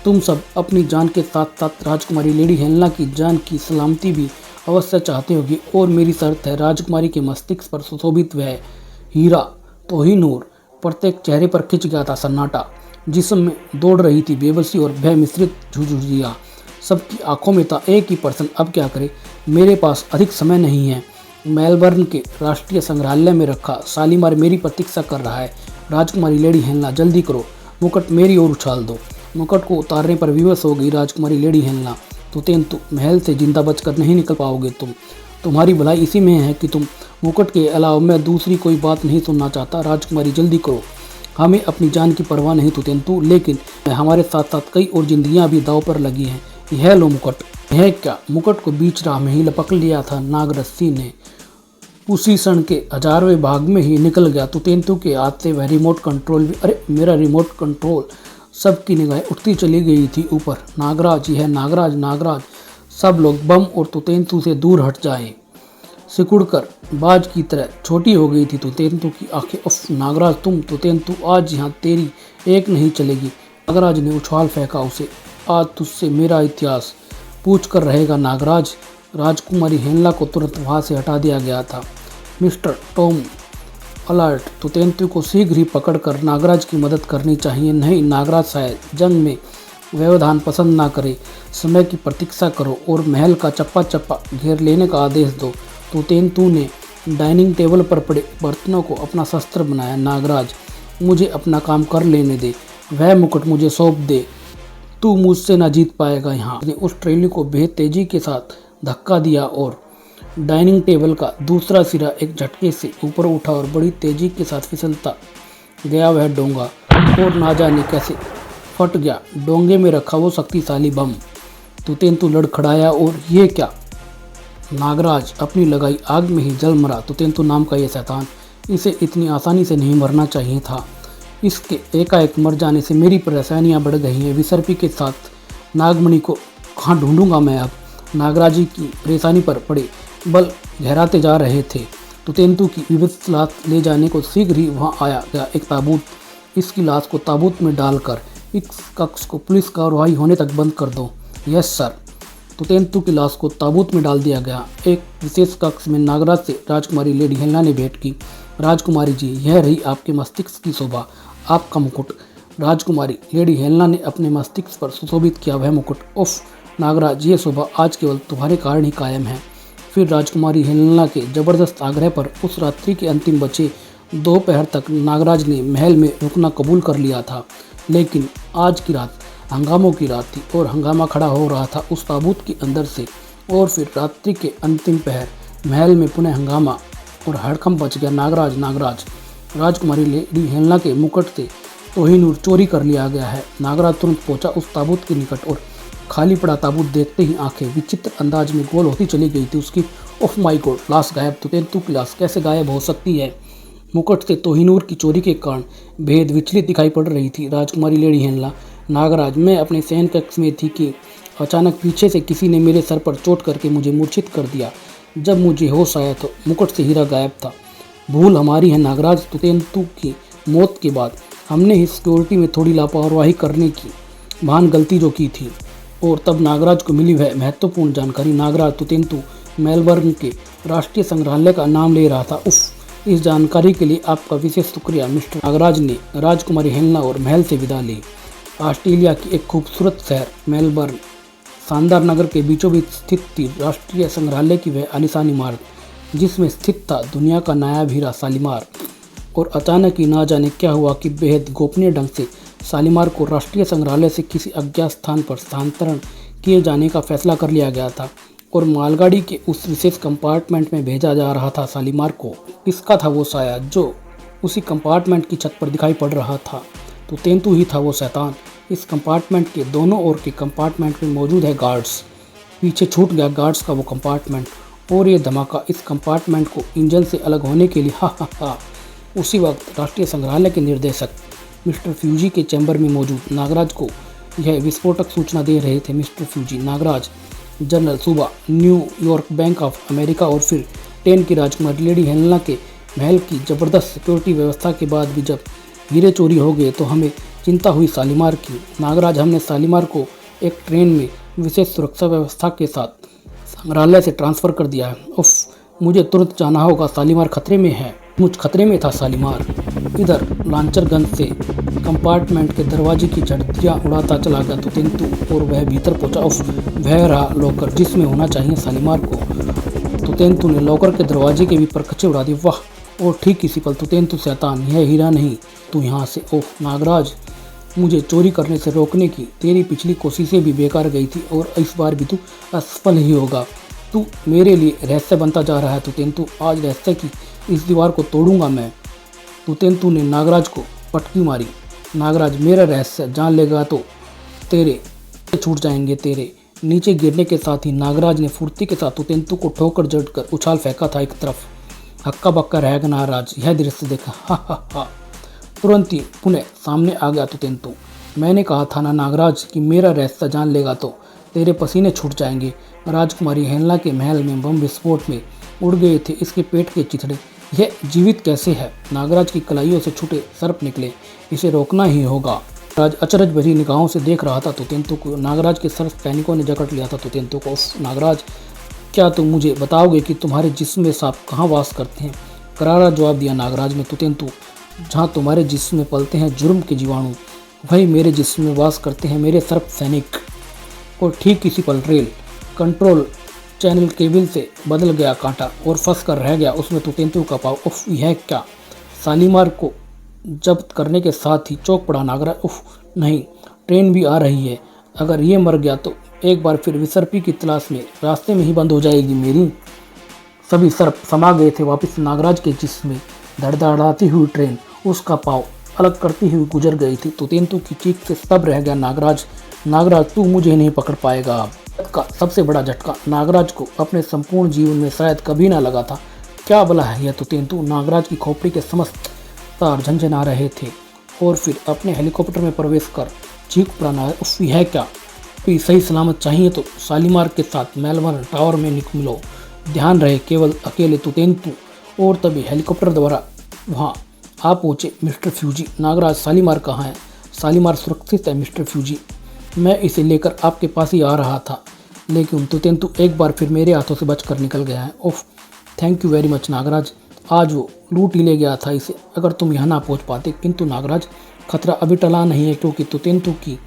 तुम सब अपनी जान के साथ साथ राजकुमारी लेडी हेनला की जान की सलामती भी अवश्य चाहते होगी, और मेरी शर्त है राजकुमारी के मस्तिष्क पर सुशोभित वह हीरा कोहिनूर। प्रत्येक चेहरे पर खिंच गया था सन्नाटा। जिस्म में दौड़ रही थी बेबसी और भय मिश्रित झुझुरियाँ। सबकी आंखों में था एक ही प्रश्न, अब क्या करे? मेरे पास अधिक समय नहीं है। मेलबर्न के राष्ट्रीय संग्रहालय में रखा शालीमार मेरी प्रतीक्षा कर रहा है। राजकुमारी लेडी हेनला, जल्दी करो, मुकुट मेरी ओर उछाल दो। मुकुट को उतारने पर विवश हो गई राजकुमारी लेडी हेनला। तुतेंतु, महल से जिंदा बचकर नहीं निकल पाओगे तुम। तुम्हारी भलाई इसी में है कि तुम मुकुट के अलावा मैं दूसरी कोई बात नहीं सुनना चाहता। राजकुमारी जल्दी करो, हमें अपनी जान की परवाह नहीं तुतेंतु, लेकिन हमारे साथ साथ कई और जिंदगियां भी दांव पर लगी हैं। यह लो मुकुट। यह क्या? मुकुट को बीच राह में ही लपक लिया था नागरस्सी ने। उसी क्षण के 1000वें भाग में ही निकल गया तुतेंतु के हाथ से वह रिमोट कंट्रोल भी। अरे मेरा रिमोट कंट्रोल! सबकी निगाहें उठती चली गई थी ऊपर। नागराज, यह नागराज, नागराज! सब लोग बम और तुतेंतु से दूर हट जाए। सिकुड़कर बाज की तरह छोटी हो गई थी तुतेंतु की आंखें। उफ नागराज, तुम! तुतेंतु, आज यहाँ तेरी एक नहीं चलेगी। नागराज ने उछाल फेंका उसे। आज तुझसे मेरा इतिहास पूछ कर रहेगा नागराज। राजकुमारी हेनला को तुरंत वहाँ से हटा दिया गया था। Mister Tom alert! तुतेंतु को शीघ्र ही पकड़कर नागराज की मदद करनी चाहिए। नहीं, नागराज शायद जंग में व्यवधान पसंद ना करे। समय की प्रतीक्षा करो और महल का चप्पा चप्पा घेर लेने का आदेश दो। तुतेंतु ने डाइनिंग टेबल पर पड़े बर्तनों को अपना शस्त्र बनाया। नागराज, मुझे अपना काम कर लेने दे। वह मुकुट मुझे सौंप दे। तू मुझसे ना जीत पाएगा यहाँ। उसने उस ट्रेली को बेहद तेजी के साथ धक्का दिया और डाइनिंग टेबल का दूसरा सिरा एक झटके से ऊपर उठा और बड़ी तेजी के साथ फिसलता गया वह डोंगा, और ना जाने कैसे फट गया डोंगे में रखा वो शक्तिशाली बम। तुतेंतु लड़खड़ाया। और ये क्या? नागराज अपनी लगाई आग में ही जल मरा। तुतेंतु नाम का ये शैतान, इसे इतनी आसानी से नहीं मरना चाहिए था। इसके एकाएक मर जाने से मेरी परेशानियां बढ़ गई हैं। विसर्पी के साथ नागमणि को कहाँ ढूंढूंगा मैं अब? नागराज जी की परेशानी पर पड़े बल गहराते जा रहे थे। तुतेंतु की विवश लाश ले जाने को शीघ्र ही वहाँ आया गया एक ताबूत। इसकी लाश को ताबूत में डालकर इस कक्ष को पुलिस कार्रवाई होने तक बंद कर दो। Yes sir. तुतेंतु की लाश को ताबूत में डाल दिया गया। एक विशेष कक्ष में नागराज से राजकुमारी लेडी हेनला ने भेंट की। राजकुमारी जी, यह रही आपके मस्तिष्क की शोभा, आपका मुकुट। राजकुमारी लेडी हेनला ने अपने मस्तिष्क पर सुशोभित किया वह मुकुट। उफ नागराज, ये शोभा आज केवल तुम्हारे कारण ही कायम है। फिर राजकुमारी हेनला के जबरदस्त आग्रह पर उस रात्रि के अंतिम बचे दोपहर तक नागराज ने महल में रुकना कबूल कर लिया था। लेकिन आज की रात हंगामों की रात थी और हंगामा खड़ा हो रहा था उस ताबूत के अंदर से। और फिर रात्रि के अंतिम पहर महल में पुनः हंगामा और हड़कंप मच गया। नागराज, नागराज! राजकुमारी लेडी हेनला के मुकुट से कोहिनूर चोरी कर लिया गया है। नागराज तुरंत पहुंचा उस ताबूत के निकट और खाली पड़ा ताबूत देखते ही आंखें विचित्र अंदाज में गोल होती चली गई थी उसकी। ओह माय गॉड, लाश गायब! तुतेंतु की लाश कैसे गायब हो सकती है? मुकुट से कोहिनूर की चोरी के कारण भेद विचलित दिखाई पड़ रही थी राजकुमारी लेडी हेनला। नागराज, मैं अपने शयन कक्ष में थी कि अचानक पीछे से किसी ने मेरे सर पर चोट करके मुझे मूर्छित कर दिया। जब मुझे होश आया तो मुकुट से हीरा गायब था। भूल हमारी है नागराज। तुतेंतु की मौत के बाद हमने ही सिक्योरिटी में थोड़ी लापरवाही करने की महान गलती जो की थी, और तब नागराज को मिली वह महत्वपूर्ण जानकारी। नागराज तुतेंतु मेलबर्न के राष्ट्रीय संग्रहालय का नाम ले रहा था। उफ, इस जानकारी के लिए आपका विशेष शुक्रिया। मिस्टर नागराज ने राजकुमारी हेलेना और महल से विदा ली। ऑस्ट्रेलिया की एक खूबसूरत शहर मेलबर्न शानदार नगर के बीचों बीच स्थित थी राष्ट्रीय संग्रहालय की वह आलीशान इमारत, जिसमें स्थित था दुनिया का नायाब हीरा शालीमार। और अचानक ही ना जाने क्या हुआ कि बेहद गोपनीय ढंग से शालीमार को राष्ट्रीय संग्रहालय से किसी अज्ञात स्थान पर स्थानांतरण किए जाने का फैसला कर लिया गया था और मालगाड़ी के उस विशेष कंपार्टमेंट में भेजा जा रहा था शालीमार को। इसका था वो साया जो उसी कंपार्टमेंट की छत पर दिखाई पड़ रहा था। तो तेंतु ही था वो शैतान। इस कंपार्टमेंट के दोनों ओर के कंपार्टमेंट में मौजूद है गार्ड्स। पीछे छूट गया गार्ड्स का वो कंपार्टमेंट और ये धमाका इस कंपार्टमेंट को इंजन से अलग होने के लिए हा। उसी वक्त राष्ट्रीय संग्रहालय के निर्देशक मिस्टर फ्यूजी के चैम्बर में मौजूद नागराज को यह विस्फोटक सूचना दे रहे थे। मिस्टर फ्यूजी, नागराज, जनरल सुबा, न्यूयॉर्क बैंक ऑफ अमेरिका और फिर 10 की राजकुमारी लेडी हेलेना के महल की ज़बरदस्त सिक्योरिटी व्यवस्था के बाद भी जब हीरे चोरी हो गए तो हमें चिंता हुई शालीमार की। नागराज, हमने शालीमार को एक ट्रेन में विशेष सुरक्षा व्यवस्था के साथ संग्रहालय से ट्रांसफ़र कर दिया है। उफ, मुझे तुरंत जाना होगा, शालीमार खतरे में है। मुझ खतरे में था शालीमार। इधर लांचर गन से कंपार्टमेंट के दरवाजे की झड़ियाँ उड़ाता चला गया तो तेंतु और वह भीतर पहुंचा। उफ, वह रहा लॉकर जिसमें होना चाहिए शालीमार को। तो तेंतु ने लॉकर के दरवाजे के भी परखचे उड़ा दिए। वाह, और ठीक इसी पल तो तेंतु, शैतान, यह हीरा नहीं, तू यहाँ से। ओह नागराज, मुझे चोरी करने से रोकने की तेरी पिछली कोशिशें भी बेकार गई थी और इस बार भी तू असफल ही होगा। तू मेरे लिए रहस्य बनता जा रहा है। तो तेंतु, आज रहस्य की इस दीवार को तोड़ूंगा मैं। तो तेंतु ने नागराज को पटकी मारी। नागराज, मेरा रहस्य जान लेगा तो तेरे छूट जाएंगे। तेरे नीचे गिरने के साथ ही नागराज ने फुर्ती के साथ तेंतु को ठोकर जड़कर उछाल फेंका था एक तरफ। हक्का बक्का रह गया नागराज यह दृश्य देखा। हा। तुरंत ही पुनः सामने आ गया तो तेंतु। मैंने कहा था ना नागराज कि मेरा रहस्य जान लेगा तो तेरे पसीने छूट जाएंगे। राजकुमारी हेलेना के महल में बम विस्फोट में उड़ गए थे इसके पेट के चिथड़े। यह जीवित कैसे है? नागराज की कलाइयों से छूटे सर्प निकले। इसे रोकना ही होगा। राज अचरज भरी निगाहों से देख रहा था तो तेंतु को। नागराज के सर्प सैनिकों ने जकड़ लिया था तो तेंतु को। नागराज, क्या तुम मुझे बताओगे कि तुम्हारे जिस्म में सांप कहाँ वास करते हैं? करारा जवाब दिया नागराज ने। तो तेंतु, जहाँ तुम्हारे जिस्म में पलते हैं जुर्म के जीवाणु, वही मेरे जिस्म में वास करते हैं मेरे सर्प सैनिक। और ठीक इसी पल रेल कंट्रोल चैनल केबल से बदल गया कांटा और फंस कर रह गया उसमें तो तेंतु का पाँव। उफ, यह क्या? शालीमार को जब्त करने के साथ ही चौंक पड़ा नागराज। उफ, नहीं, ट्रेन भी आ रही है। अगर ये मर गया तो एक बार फिर विसर्पी की तलाश में रास्ते में ही बंद हो जाएगी मेरी। सभी सर्प समा गए थे वापस नागराज के जिस्म में। धड़धड़ाती हुई ट्रेन उसका पाँव अलग करती हुई गुजर गई थी तो तेंतु की चीख से सब रह गया। नागराज, तू मुझे नहीं पकड़ पाएगा। का सबसे बड़ा झटका नागराज को अपने संपूर्ण जीवन में शायद कभी ना लगा था। क्या भला है यह? तो तेंतु, नागराज की खोपड़ी के समस्त तार झंझना रहे थे और फिर अपने हेलीकॉप्टर में प्रवेश कर चीख पड़ा। उफ, यह क्या? सही सलामत चाहिए तो शालीमार के साथ मेलबर्न टावर में मिलो। ध्यान रहे केवल अकेले। तो तेंतु और तभी हेलीकॉप्टर द्वारा वहाँ आ पहुँचे मिस्टर फ्यूजी। नागराज, शालीमार कहाँ है? शालीमार सुरक्षित है मिस्टर फ्यूजी, मैं इसे लेकर आपके पास ही आ रहा था, लेकिन तो तेंतु एक बार फिर मेरे हाथों से बचकर निकल गया है। ओफ, thank you very much Nagraj, आज वो लूट ही ले गया था इसे अगर तुम यहाँ ना पहुँच पाते। किंतु नागराज, खतरा अभी टला नहीं है क्योंकि तो तेंतु की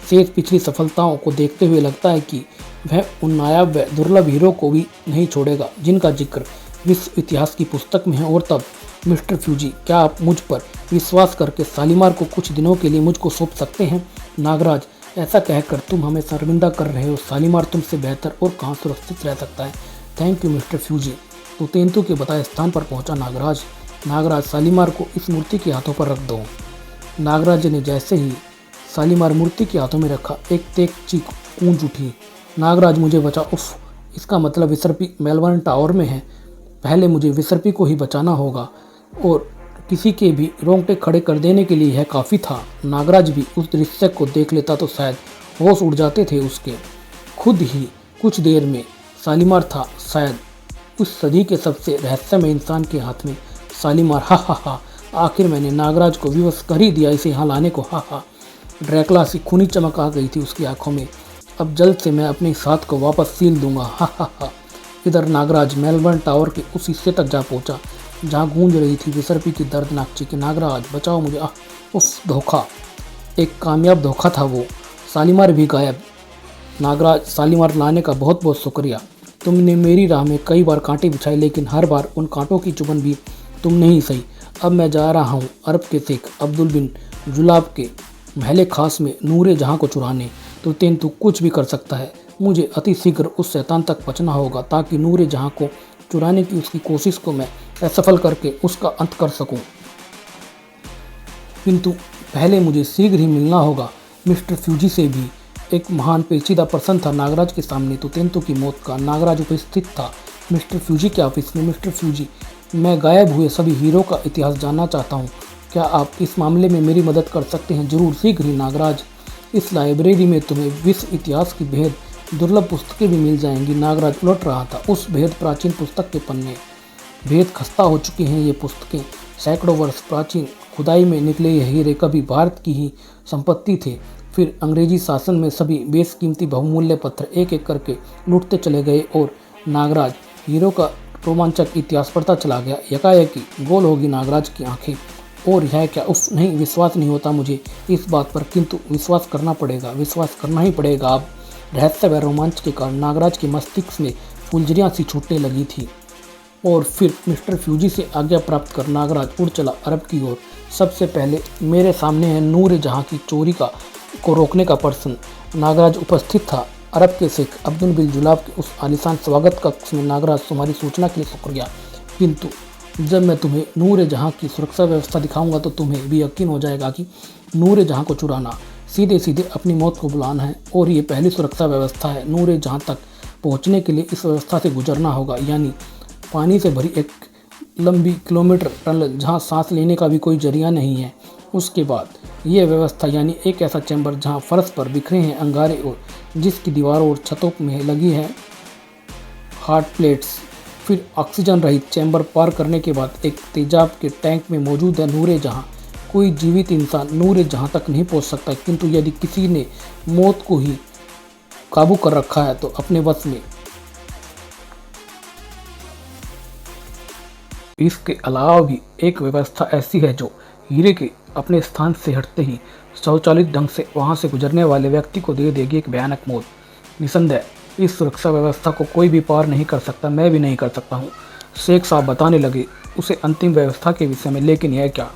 शेष पिछली सफलताओं को देखते हुए लगता है कि वह उन नायाब व दुर्लभ हीरो को भी नहीं छोड़ेगा जिनका जिक्र विश्व इतिहास की पुस्तक में है। और तब मिस्टर फ्यूजी, क्या आप मुझ पर विश्वास करके शालीमार को कुछ दिनों के लिए मुझको सौंप सकते हैं? नागराज, ऐसा कहकर तुम हमें शर्मिंदा कर रहे हो। शालीमार तुमसे बेहतर और कहाँ सुरक्षित रह सकता है। Thank you mister Fuji. तो तेंतु के बताए स्थान पर पहुंचा नागराज, शालीमार को इस मूर्ति के हाथों पर रख दो। नागराज ने जैसे ही शालीमार मूर्ति के हाथों में रखा एक तेज चीख गूंज उठी। नागराज, मुझे बचा। उफ, इसका मतलब विसर्पी मेलबर्न टावर में है। पहले मुझे विसर्पी को ही बचाना होगा और किसी के भी रोंगटे खड़े कर देने के लिए यह काफ़ी था। नागराज भी उस दृश्य को देख लेता तो शायद होश उड़ जाते थे उसके। खुद ही कुछ देर में शालीमार था शायद उस सदी के सबसे रहस्यमय इंसान के हाथ में। शालीमार, हा, आखिर मैंने नागराज को विवश कर ही दिया इसे यहाँ लाने को। हा। ड्रैकुला सी खूनी चमक आ गई थी उसकी आंखों में। अब जल्द से मैं अपने साथ को वापस सील दूंगा। हा हा हा। इधर नागराज मेलबर्न टावर के उस हिस्से तक जा पहुंचा जहां गूंज रही थी विसर्पी की दर्दनाक चीखें। नागराज बचाओ मुझे। उफ, धोखा। एक कामयाब धोखा था वो। शालीमार भी गायब। नागराज, शालीमार लाने का बहुत बहुत शुक्रिया। तुमने मेरी राह में कई बार कांटे बिछाए, लेकिन हर बार उन कांटों की चुभन भी तुमने ही सही। अब मैं जा रहा हूँ अरब के शेख अब्दुल बिन जुलाब के महल खास में नूरे जहाँ को चुराने। तो तेंतु कुछ भी कर सकता है। मुझे अति शीघ्र उस शैतान तक पहुँचना होगा ताकि नूरे जहाँ को चुराने की उसकी कोशिश को मैं असफल करके उसका अंत कर सकूं। किंतु पहले मुझे शीघ्र ही मिलना होगा मिस्टर फ्यूजी से भी। एक महान पेचीदा प्रश्न था नागराज के सामने, तो तेंतु की मौत का। नागराज उपस्थित था मिस्टर फ्यूजी के ऑफिस में। मिस्टर फ्यूजी, मैं गायब हुए सभी हीरो का इतिहास जानना चाहता हूँ। क्या आप इस मामले में मेरी मदद कर सकते हैं? जरूर, शीघ्र ही नागराज। इस लाइब्रेरी में तुम्हें विश्व इतिहास की बेहद दुर्लभ पुस्तकें भी मिल जाएंगी। नागराज उलट रहा था उस बेहद प्राचीन पुस्तक के पन्ने। बेहद खस्ता हो चुकी हैं ये पुस्तकें। सैकड़ों वर्ष प्राचीन खुदाई में निकले ये हीरे कभी भारत की ही संपत्ति थे, फिर अंग्रेजी शासन में सभी बेशकीमती बहुमूल्य पत्थर एक एक करके लूटते चले गए और नागराज हीरो का रोमांचक इतिहास पढ़ता चला गया। यकायकी गोल होगी नागराज की आंखें। और यह क्या? उफ, नहीं, विश्वास नहीं होता मुझे इस बात पर, किंतु विश्वास करना पड़ेगा, विश्वास करना ही पड़ेगा। अब रहस्य व रोमांच के कारण नागराज के मस्तिष्क में फुलझड़ियाँ सी छूटने लगी थी। और फिर मिस्टर फ्यूजी से आज्ञा प्राप्त कर नागराज उड़ चला अरब की ओर। सबसे पहले मेरे सामने है नूर जहाँ की चोरी को रोकने का प्रश्न। नागराज उपस्थित था अरब के शेख अब्दुल बिन जुलाब के उस आलिशान स्वागत कक्ष में। नागराज, तुम्हारी सूचना के लिए शुक्रिया, किंतु जब मैं तुम्हें नूर जहाँ की सुरक्षा व्यवस्था दिखाऊंगा तो तुम्हें भी यकीन हो जाएगा कि नूर जहाँ को चुराना सीधे सीधे अपनी मौत को बुलाना है। और ये पहली सुरक्षा व्यवस्था है। नूर जहाँ तक पहुँचने के लिए इस व्यवस्था से गुजरना होगा, यानी पानी से भरी एक लंबी किलोमीटर टनल जहाँ सांस लेने का भी कोई जरिया नहीं है। उसके बाद ये व्यवस्था, यानी एक ऐसा चैम्बर जहाँ फर्श पर बिखरे हैं अंगारे और जिसकी दीवारों और छतों में लगी है हार्ड प्लेट्स। फिर ऑक्सीजन रहित चैम्बर पार करने के बाद एक तेजाब के टैंक में मौजूद है नूर जहाँ। कोई जीवित इंसान नूर जहाँ तक नहीं पहुँच सकता, किंतु यदि किसी ने मौत को ही काबू कर रखा है तो अपने वश में। इसके अलावा भी एक व्यवस्था ऐसी है जो हीरे के अपने स्थान से हटते ही स्वचालित ढंग से वहां से गुजरने वाले व्यक्ति को दे देगी एक भयानक मौत। निसंदेह इस सुरक्षा व्यवस्था को कोई भी पार नहीं कर सकता, मैं भी नहीं कर सकता हूँ। शेख साहब बताने लगे उसे अंतिम व्यवस्था के विषय में। लेकिन यह क्या,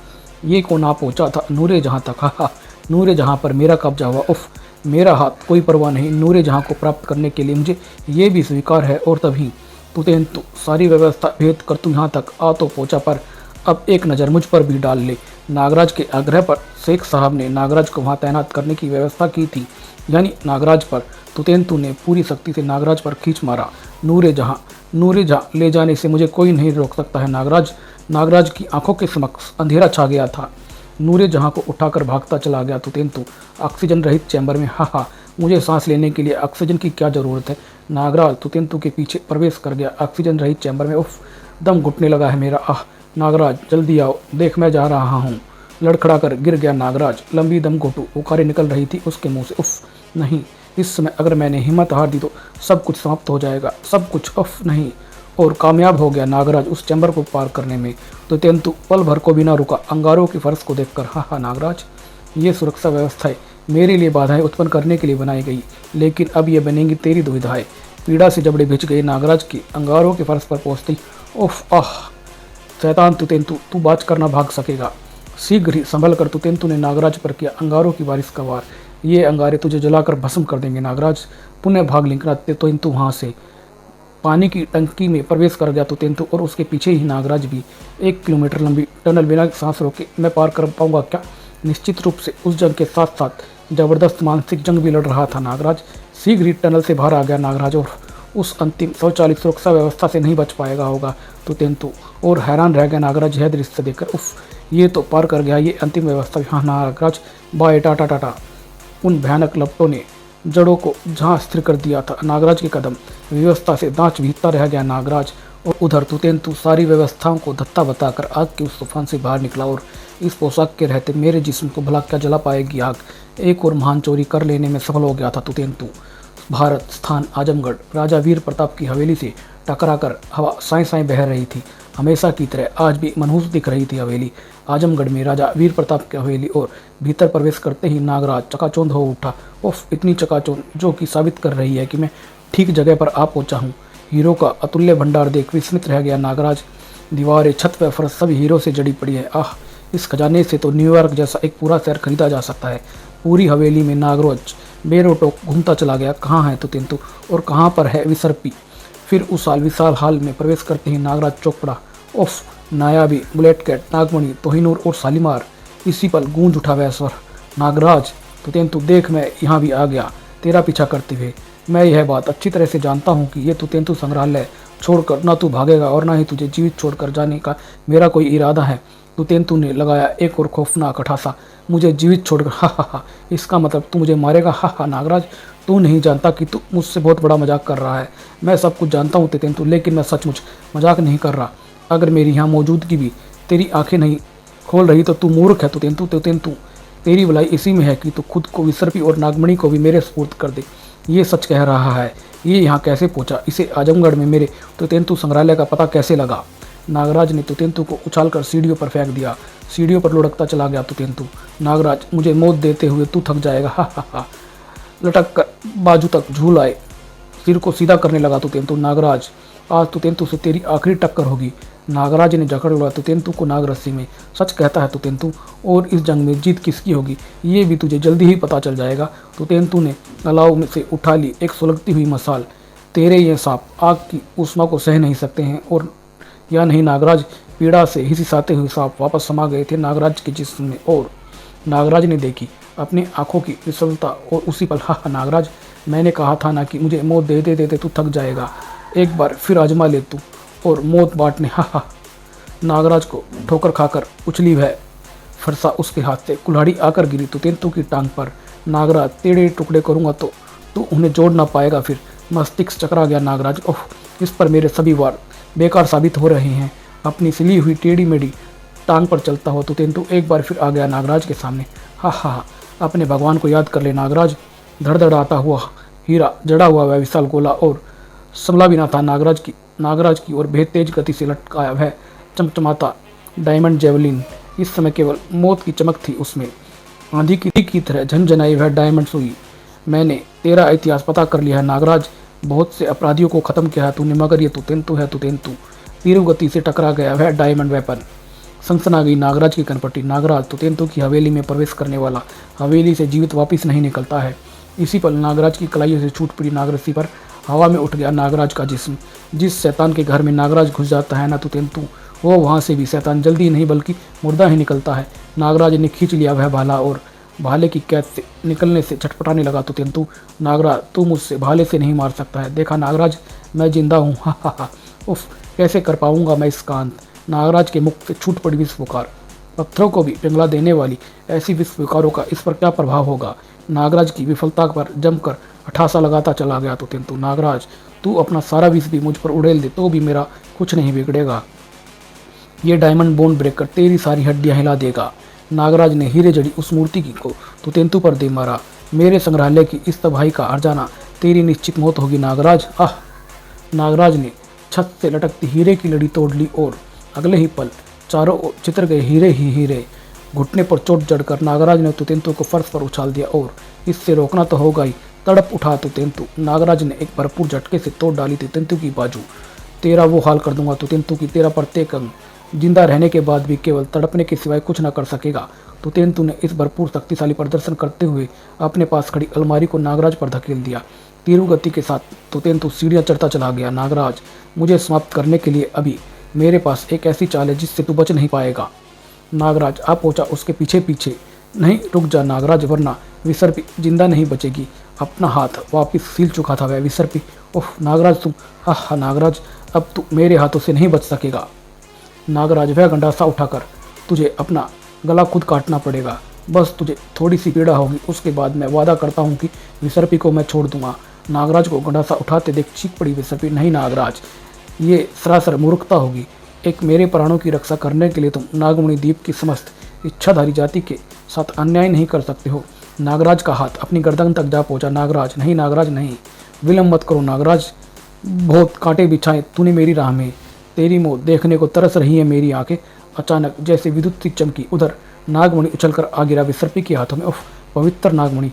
ये कौन आ पहुँचा था नूर जहाँ तक? हा, नूर जहाँ पर मेरा कब्जा हुआ। उफ, मेरा हाथ, कोई परवाह नहीं। नूर जहाँ को प्राप्त करने के लिए मुझे ये भी स्वीकार है। और तभी तुतेंतु सारी व्यवस्था भेद कर तू यहाँ तक आ तो पहुँचा, पर अब एक नज़र मुझ पर भी डाल ले। नागराज के आग्रह पर शेख साहब ने नागराज को वहाँ तैनात करने की व्यवस्था की थी, यानी नागराज पर। तुतेंतु ने पूरी शक्ति से नागराज पर खींच मारा। नूर जहाँ ले जाने से मुझे कोई नहीं रोक सकता है। नागराज की आंखों के समक्ष अंधेरा छा गया था। नूर जहाँ को उठाकर भागता चला गया तुतेंतु ऑक्सीजन रहित चैम्बर में। हा, मुझे सांस लेने के लिए ऑक्सीजन की क्या ज़रूरत है? नागराज तुतेंतु के पीछे प्रवेश कर गया ऑक्सीजन रहित चैम्बर में। उफ, दम घुटने लगा है मेरा। नागराज, जल्दी आओ, देख मैं जा रहा हूँ। लड़खड़ा कर गिर गया नागराज। लंबी दम घोटू उकारें निकल रही थी उसके मुंह से। उफ, नहीं, इस समय अगर मैंने हिम्मत हार दी तो सब कुछ समाप्त हो जाएगा, सब कुछ। उफ, नहीं। और कामयाब हो गया नागराज उस चैम्बर को पार करने में। तो तेंतु पल भर को भी ना रुका अंगारों की फर्श को देखकर। हा, नागराज, ये सुरक्षा व्यवस्थाएं मेरे लिए बाधाएं उत्पन्न करने के लिए बनाई गई, लेकिन अब ये बनेंगी तेरी दुविधाएं। पीड़ा से जबड़े भिज गए नागराज की अंगारों के फर्श पर पहुंचती। उफ, शैतान तुतेंतु, तू बाच कर ना भाग सकेगा। शीघ्र ही संभल कर तुतेंतु ने नागराज पर किया अंगारों की बारिश का वार। ये अंगारे तुझे जलाकर भस्म कर देंगे नागराज। पुनः भाग निकला तुतेंतु वहाँ से। पानी की टंकी में प्रवेश कर गया तुतेंतु और उसके पीछे ही नागराज भी। 1 किलोमीटर लंबी टनल बिना सांस रोके मैं पार कर पाऊंगा क्या? निश्चित रूप से उस जंग के साथ साथ जबरदस्त मानसिक जंग भी लड़ रहा था नागराज। शीघ्र ही टनल से बाहर आ गया नागराज और उस अंतिम स्वचालित सुरक्षा व्यवस्था से नहीं बच पाएगा होगा तुतेंतु। और हैरान रह गया नागराज यह दृश्य देखकर। उफ, ये तो पार कर गया ये अंतिम व्यवस्था। हाँ नागराज, बाय टाटा टाटा। उन भयानक लपटों ने जड़ों को जहाँ स्थिर कर दिया था नागराज के कदम। व्यवस्था से दांच भीगता रह गया नागराज। और उधर तुतेंतु सारी व्यवस्थाओं को धत्ता बताकर आग के उस तूफान से बाहर निकला। और इस पोशाक के रहते मेरे जिस्म को भला क्या जला पाएगी आग। एक और महान चोरी कर लेने में सफल हो गया था तुतेंतु। भारत, स्थान आजमगढ़। राजा वीर प्रताप की हवेली से टकराकर हवा साएं साएं बह रही थी। हमेशा की तरह आज भी मनहूस दिख रही थी हवेली। आजमगढ़ में राजा वीर प्रताप की हवेली और भीतर प्रवेश करते ही नागराज चकाचौंध हो उठा। उफ, इतनी चकाचौंध जो कि साबित कर रही है कि मैं ठीक जगह पर आ पहुंचा हूँ। हीरो का अतुल्य भंडार देख विस्मित रह गया नागराज। दीवारें, छत व फर्श सभी हीरो से जड़ी पड़ी है। आह, इस खजाने से तो न्यूयॉर्क जैसा एक पूरा शहर खरीदा जा सकता है। पूरी हवेली में नागराज बेरोटोक घूमता चला गया। कहाँ है तुतेंतु और कहाँ पर है विसर्पी। फिर उस विशाल हाल में प्रवेश करते ही नागराज चौंक पड़ा। उफ, नायाबी, बुलेट कैट, नागमणि, कोहिनूर और शालीमार। इसी पल गूंज उठा वह स्वर, नागराज तुतेंतु देख, मैं यहाँ भी आ गया तेरा पीछा करते हुए। मैं यह बात अच्छी तरह से जानता हूँ कि ये तुतेंतु संग्रहालय छोड़कर ना तू भागेगा और ना ही तुझे जीवित छोड़कर जाने का मेरा कोई इरादा है। तुतेंतु ने लगाया एक और खौफनाक ठहासा, मुझे जीवित छोड़कर, हा हा हा, इसका मतलब तू मुझे मारेगा। हा हा नागराज, तू नहीं जानता कि तू मुझसे बहुत बड़ा मजाक कर रहा है। मैं सब कुछ जानता हूँ तुतेंतु, लेकिन मैं सचमुच मजाक नहीं कर रहा। अगर मेरी यहाँ मौजूदगी भी तेरी आंखें नहीं खोल रही तो तू मूर्ख है तुतेंतु। तुतेंतु, तेरी भलाई इसी में है कि तू खुद को विसर्पी और नागमणि को भी मेरे सुपुर्द कर दे। ये सच कह रहा है। ये यहाँ कैसे पहुँचा? इसे आजमगढ़ में मेरे तुतेंतु संग्रहालय का पता कैसे लगा? नागराज ने तुतेंतु को उछालकर सीढ़ियों पर फेंक दिया। सीढ़ियों पर लुढ़कता चला गया तुतेंतु। नागराज, मुझे मौत देते हुए तू थक जाएगा। हा हा हा। लटक कर बाजू तक झूल आए, सिर को सीधा करने लगा तुतेंतु। नागराज, आज तुतेंतु से तेरी आखिरी टक्कर होगी। नागराज ने जकड़ लिया तुतेंतु को नागरस्सी में। सच कहता है तुतेंतु, और इस जंग में जीत किसकी होगी ये भी तुझे जल्दी ही पता चल जाएगा। तुतेंतु ने अलाव में से उठा ली एक सुलगती हुई मसाल। तेरे ये सांप आग की ऊष्मा को सह नहीं सकते हैं और या नहीं नागराज? पीड़ा से हिसिसाते हुए सांप वापस समा गए थे नागराज के जिस्म में और नागराज ने देखी अपनी आंखों की विफलता और उसी पल, हा नागराज, मैंने कहा था ना कि मुझे मौत देते देते तू थक जाएगा। एक बार फिर आजमा ले तू और मौत बांटने। हा। नागराज को ठोकर खाकर उछली वह फरसा उसके हाथ से कुल्हाड़ी आकर गिरी तुतेंतु की टांग पर। नागराज, तेरे टुकड़े करूंगा तो तू उन्हें जोड़ ना पाएगा। फिर मस्तिष्क चकरा गया नागराज। ओह, इस पर मेरे सभी वार बेकार साबित हो रहे हैं। अपनी सिली हुई टेढ़ी मेढ़ी टांग पर चलता हुआ तुतेंतु एक बार फिर आ गया नागराज के सामने। हा हा, अपने भगवान को याद कर ले नागराज। धड़धड़ाता हुआ हीरा जड़ा हुआ वह विशाल गोला और संभला भी ना था नागराज की ओर बेहद तेज गति से लटकाया वह चमचमाता डायमंड जेवलिन। इस समय केवल मौत की चमक थी उसमें। आंधी की तरह झनझनाई वह डायमंड सुई। मैंने तेरा इतिहास पता कर लिया है नागराज। बहुत से अपराधियों को खत्म किया है तूने, मगर ये तुतेंतु है तुतेंतु। तीव्र गति से टकरा गया वह डायमंड वेपन। सनसना गई नागराज की कनपटी। नागराज, तुतेंतु की हवेली में प्रवेश करने वाला हवेली से जीवित वापिस नहीं निकलता है। इसी पल नागराज की कलाइयों से छूट पड़ी नागरस्सी पर हवा में उठ गया नागराज का जिस्म। जिस शैतान के घर में नागराज घुस जाता है ना तुतेंतु, वो वहाँ से भी शैतान जल्दी नहीं बल्कि मुर्दा ही निकलता है। नागराज ने खींच लिया वह भाला और भाले की कैद से निकलने से छटपटाने लगा तुतेंतु। नागराज, तू मुझसे भाले से नहीं मार सकता है। देखा नागराज, मैं जिंदा हूँ। हा हा हा। उफ, कैसे कर पाऊंगा मैं इसका अंत। नागराज के मुख से छूट पड़ी विस्फोकार। पत्थरों को भी पिघला देने वाली ऐसी विस्फोकारों का इस पर क्या प्रभाव होगा। नागराज की विफलता पर जमकर अठासा लगाता चला गया तुतेंतु। नागराज, तू अपना सारा विष भी मुझ पर उड़ेल दे तो भी मेरा कुछ नहीं बिगड़ेगा। ये डायमंड बोन ब्रेकर तेरी सारी हड्डियां हिला देगा। नागराज ने हीरे जड़ी उस मूर्ति को तुतेंतु पर दे मारा। मेरे संग्रहालय की इस तबाही का हर्जाना तेरी निश्चित मौत होगी नागराज। आह। नागराज ने छत से लटकती हीरे की लड़ी तोड़ ली और अगले ही पल चारों ओर चितर गए हीरे ही हीरे। घुटने पर चोट जड़कर नागराज ने तुतेंतु को फर्श पर उछाल दिया और इससे रोकना तो होगा ही। तड़प उठा तुतेंतु। नागराज ने एक भरपूर झटके से तोड़ डाली तुतेंतु की बाजू। तेरा वो हाल कर दूंगा तुतेंतु की तेरा प्रत्येक अंग जिंदा रहने के बाद भी केवल तड़पने के सिवाय कुछ न कर सकेगा। तुतेंतु ने इस भरपूर शक्तिशाली प्रदर्शन करते हुए अपने पास खड़ी अलमारी को नागराज पर धकेल दिया। तीव्र गति के साथ तुतेंतु सीढ़ियां चढ़ता चला गया। नागराज, मुझे समाप्त करने के लिए अभी मेरे पास एक ऐसी चाल है जिससे तू बच नहीं पाएगा। नागराज आ पहुंचा उसके पीछे पीछे। नहीं, रुक जा नागराज, वरना विसर्पी जिंदा नहीं बचेगी। अपना हाथ वापिस सील चुका था वह विसर्पी। ओह नागराज, तुम, हा नागराज, अब तू मेरे हाथों से नहीं बच सकेगा। नागराज, वह गंडासा उठाकर, तुझे अपना गला खुद काटना पड़ेगा। बस तुझे थोड़ी सी पीड़ा होगी, उसके बाद मैं वादा करता हूँ कि विसर्पी को मैं छोड़ दूंगा। नागराज को गंडासा उठाते देख चीख पड़ी विसर्पी। नहीं नागराज, ये सरासर मूर्खता होगी। एक मेरे प्राणों की रक्षा करने के लिए तुम नागमणि द्वीप की समस्त इच्छाधारी जाति के साथ अन्याय नहीं कर सकते हो। नागराज का हाथ अपनी गर्दन तक जा पहुंचा। नागराज, नहीं नागराज नहीं। विलम्ब मत करो नागराज, बहुत कांटे बिछाए तूने मेरी राह में, तेरी मौत देखने को तरस रही है मेरी आंखें। अचानक जैसे विद्युत सी चमकी, उधर नागमणि उछलकर आ गिरा विसर्पी के हाथों में। उफ, पवित्र नागमणि।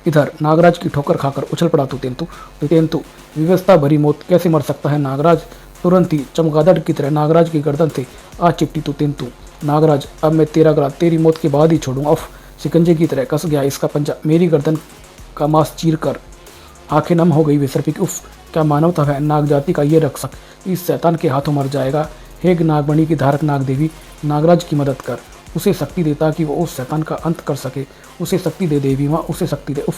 इधर नागराज की ठोकर खाकर उछल पड़ा तुतेंतु। तुतेंतु, विवशता भरी मौत कैसे मर सकता है नागराज? तुरंत ही चमगादड़ की तरह नागराज की गर्दन से आ चिपटी तुतेंतु। नागराज, अब मैं तेरा गला तेरी मौत के बाद ही छोड़ूंगा। उफ, शिकंजे की तरह कस गया इसका पंजा मेरी गर्दन का मांस चीर कर। आंखें नम हो गई विसर्पी की। उफ, क्या मानवता है नाग जाति का ये रक्षक, इस शैतान के हाथों मर जाएगा। हे नागमणि की धारक नाग देवी, नागराज की मदद कर, उसे शक्ति दे ताकि वो उस शैतान का अंत कर सके। उसे शक्ति दे देवी माँ, उसे शक्ति दे। उफ,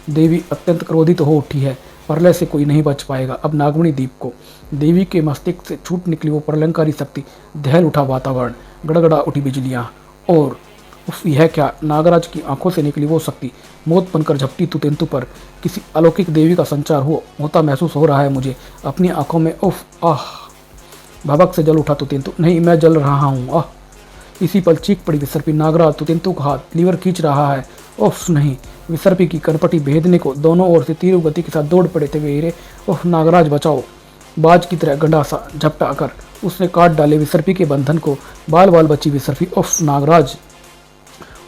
देवी अत्यंत क्रोधित हो उठी है। प्रलय से कोई नहीं बच पाएगा अब नागमणि द्वीप को। देवी के मस्तिष्क से छूट निकली वो प्रलयंकारी शक्ति। दहल उठा वातावरण, गड़गड़ा उठी बिजलियाँ। और उफ, यह क्या? नागराज की आंखों से निकली वो शक्ति मौत बनकर झपटी तुतेंतु पर। किसी अलौकिक देवी का संचार होता महसूस हो रहा है मुझे अपनी आंखों में। उफ, आह, भभक से जल उठा तुतेंतु। नहीं, मैं जल रहा हूँ। आह, इसी पल चीख पड़ी विसर्पी। नागराज तुतेंतु का हाथ लीवर खींच रहा है। उफ, नहीं, विसर्पी की कनपटी भेदने को दोनों ओर से तीव्र गति के साथ दौड़ पड़े थे वीरे। उफ, नागराज बचाओ। बाज की तरह गंडासा झपटा कर उसने काट डाले विसर्पी के बंधन को। बाल बाल बची विसर्पी। उफ, नागराज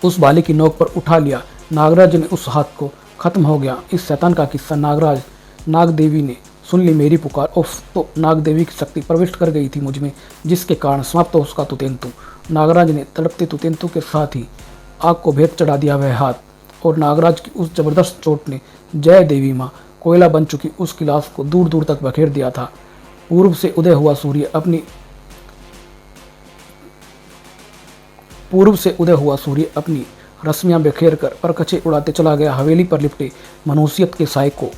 उस बाले की नोक पर उठा लिया। नागराज ने उस हाथ को। खत्म हो गया इस शैतान का किस्सा। नागराज, नाग देवी ने सुन ली मेरी पुकार। उफ, तो नाग देवी की शक्ति प्रविष्ट कर गई थी मुझ में, जिसके कारण समाप्त हो उसका तुतेंतु। नागराज ने तड़पते तुतेंतु के साथ ही आग को भेद चढ़ा दिया वह हाथ। और नागराज की उस जबरदस्त चोट ने जय देवी माँ कोयला बन चुकी उसकी लाश को दूर दूर तक बखेर दिया था। पूर्व से उदय हुआ सूर्य अपनी रश्मियां बिखेर कर परकचे उड़ाते चला गया हवेली पर लिपटे मनुष्यत के साय को।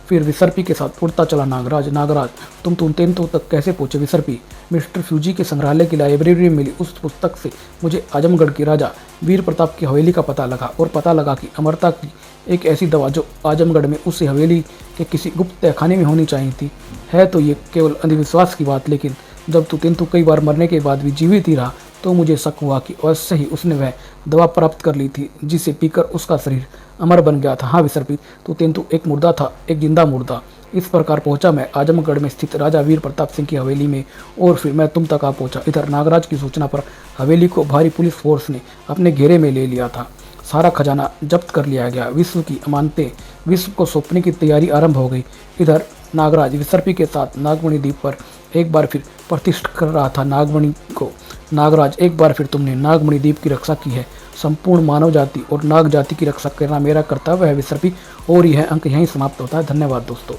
फिर विसर्पी के साथ उड़ता चला नागराज। नागराज, तुम तुतेंतु तक कैसे पहुंचे विसर्पी? मिस्टर फ्यूजी के संग्रहालय की लाइब्रेरी में मिली उस पुस्तक से मुझे आजमगढ़ के राजा वीर प्रताप की हवेली का पता लगा। और पता लगा कि अमरता की एक ऐसी दवा जो आजमगढ़ में उस हवेली के किसी गुप्त तहखाने में होनी चाहिए थी। है तो ये केवल अंधविश्वास की बात, लेकिन जब तुतेंतु कई बार मरने के बाद भी जीवित ही रहा तो मुझे शक हुआ कि अवश्य ही उसने वह दवा प्राप्त कर ली थी जिसे पीकर उसका शरीर अमर बन गया था। हाँ विसर्पी, तुतेंतु एक मुर्दा था, एक जिंदा मुर्दा। इस प्रकार पहुंचा मैं आजमगढ़ में स्थित राजा वीर प्रताप सिंह की हवेली में, और फिर मैं तुम तक आ पहुंचा। इधर नागराज की सूचना पर हवेली को भारी पुलिस फोर्स ने अपने घेरे में ले लिया था। सारा खजाना जब्त कर लिया गया। विश्व की अमानतें विश्व को सौंपने की तैयारी आरंभ हो गई। इधर नागराज विसर्पी के साथ नागमणि द्वीप पर एक बार फिर प्रतिष्ठित कर रहा था नागमणि को। नागराज, एक बार फिर तुमने नागमणि द्वीप की रक्षा की है। संपूर्ण मानव जाति और नाग जाति की रक्षा करना मेरा कर्तव्य है विसर्पी। और यह अंक यहीं समाप्त होता है। धन्यवाद दोस्तों।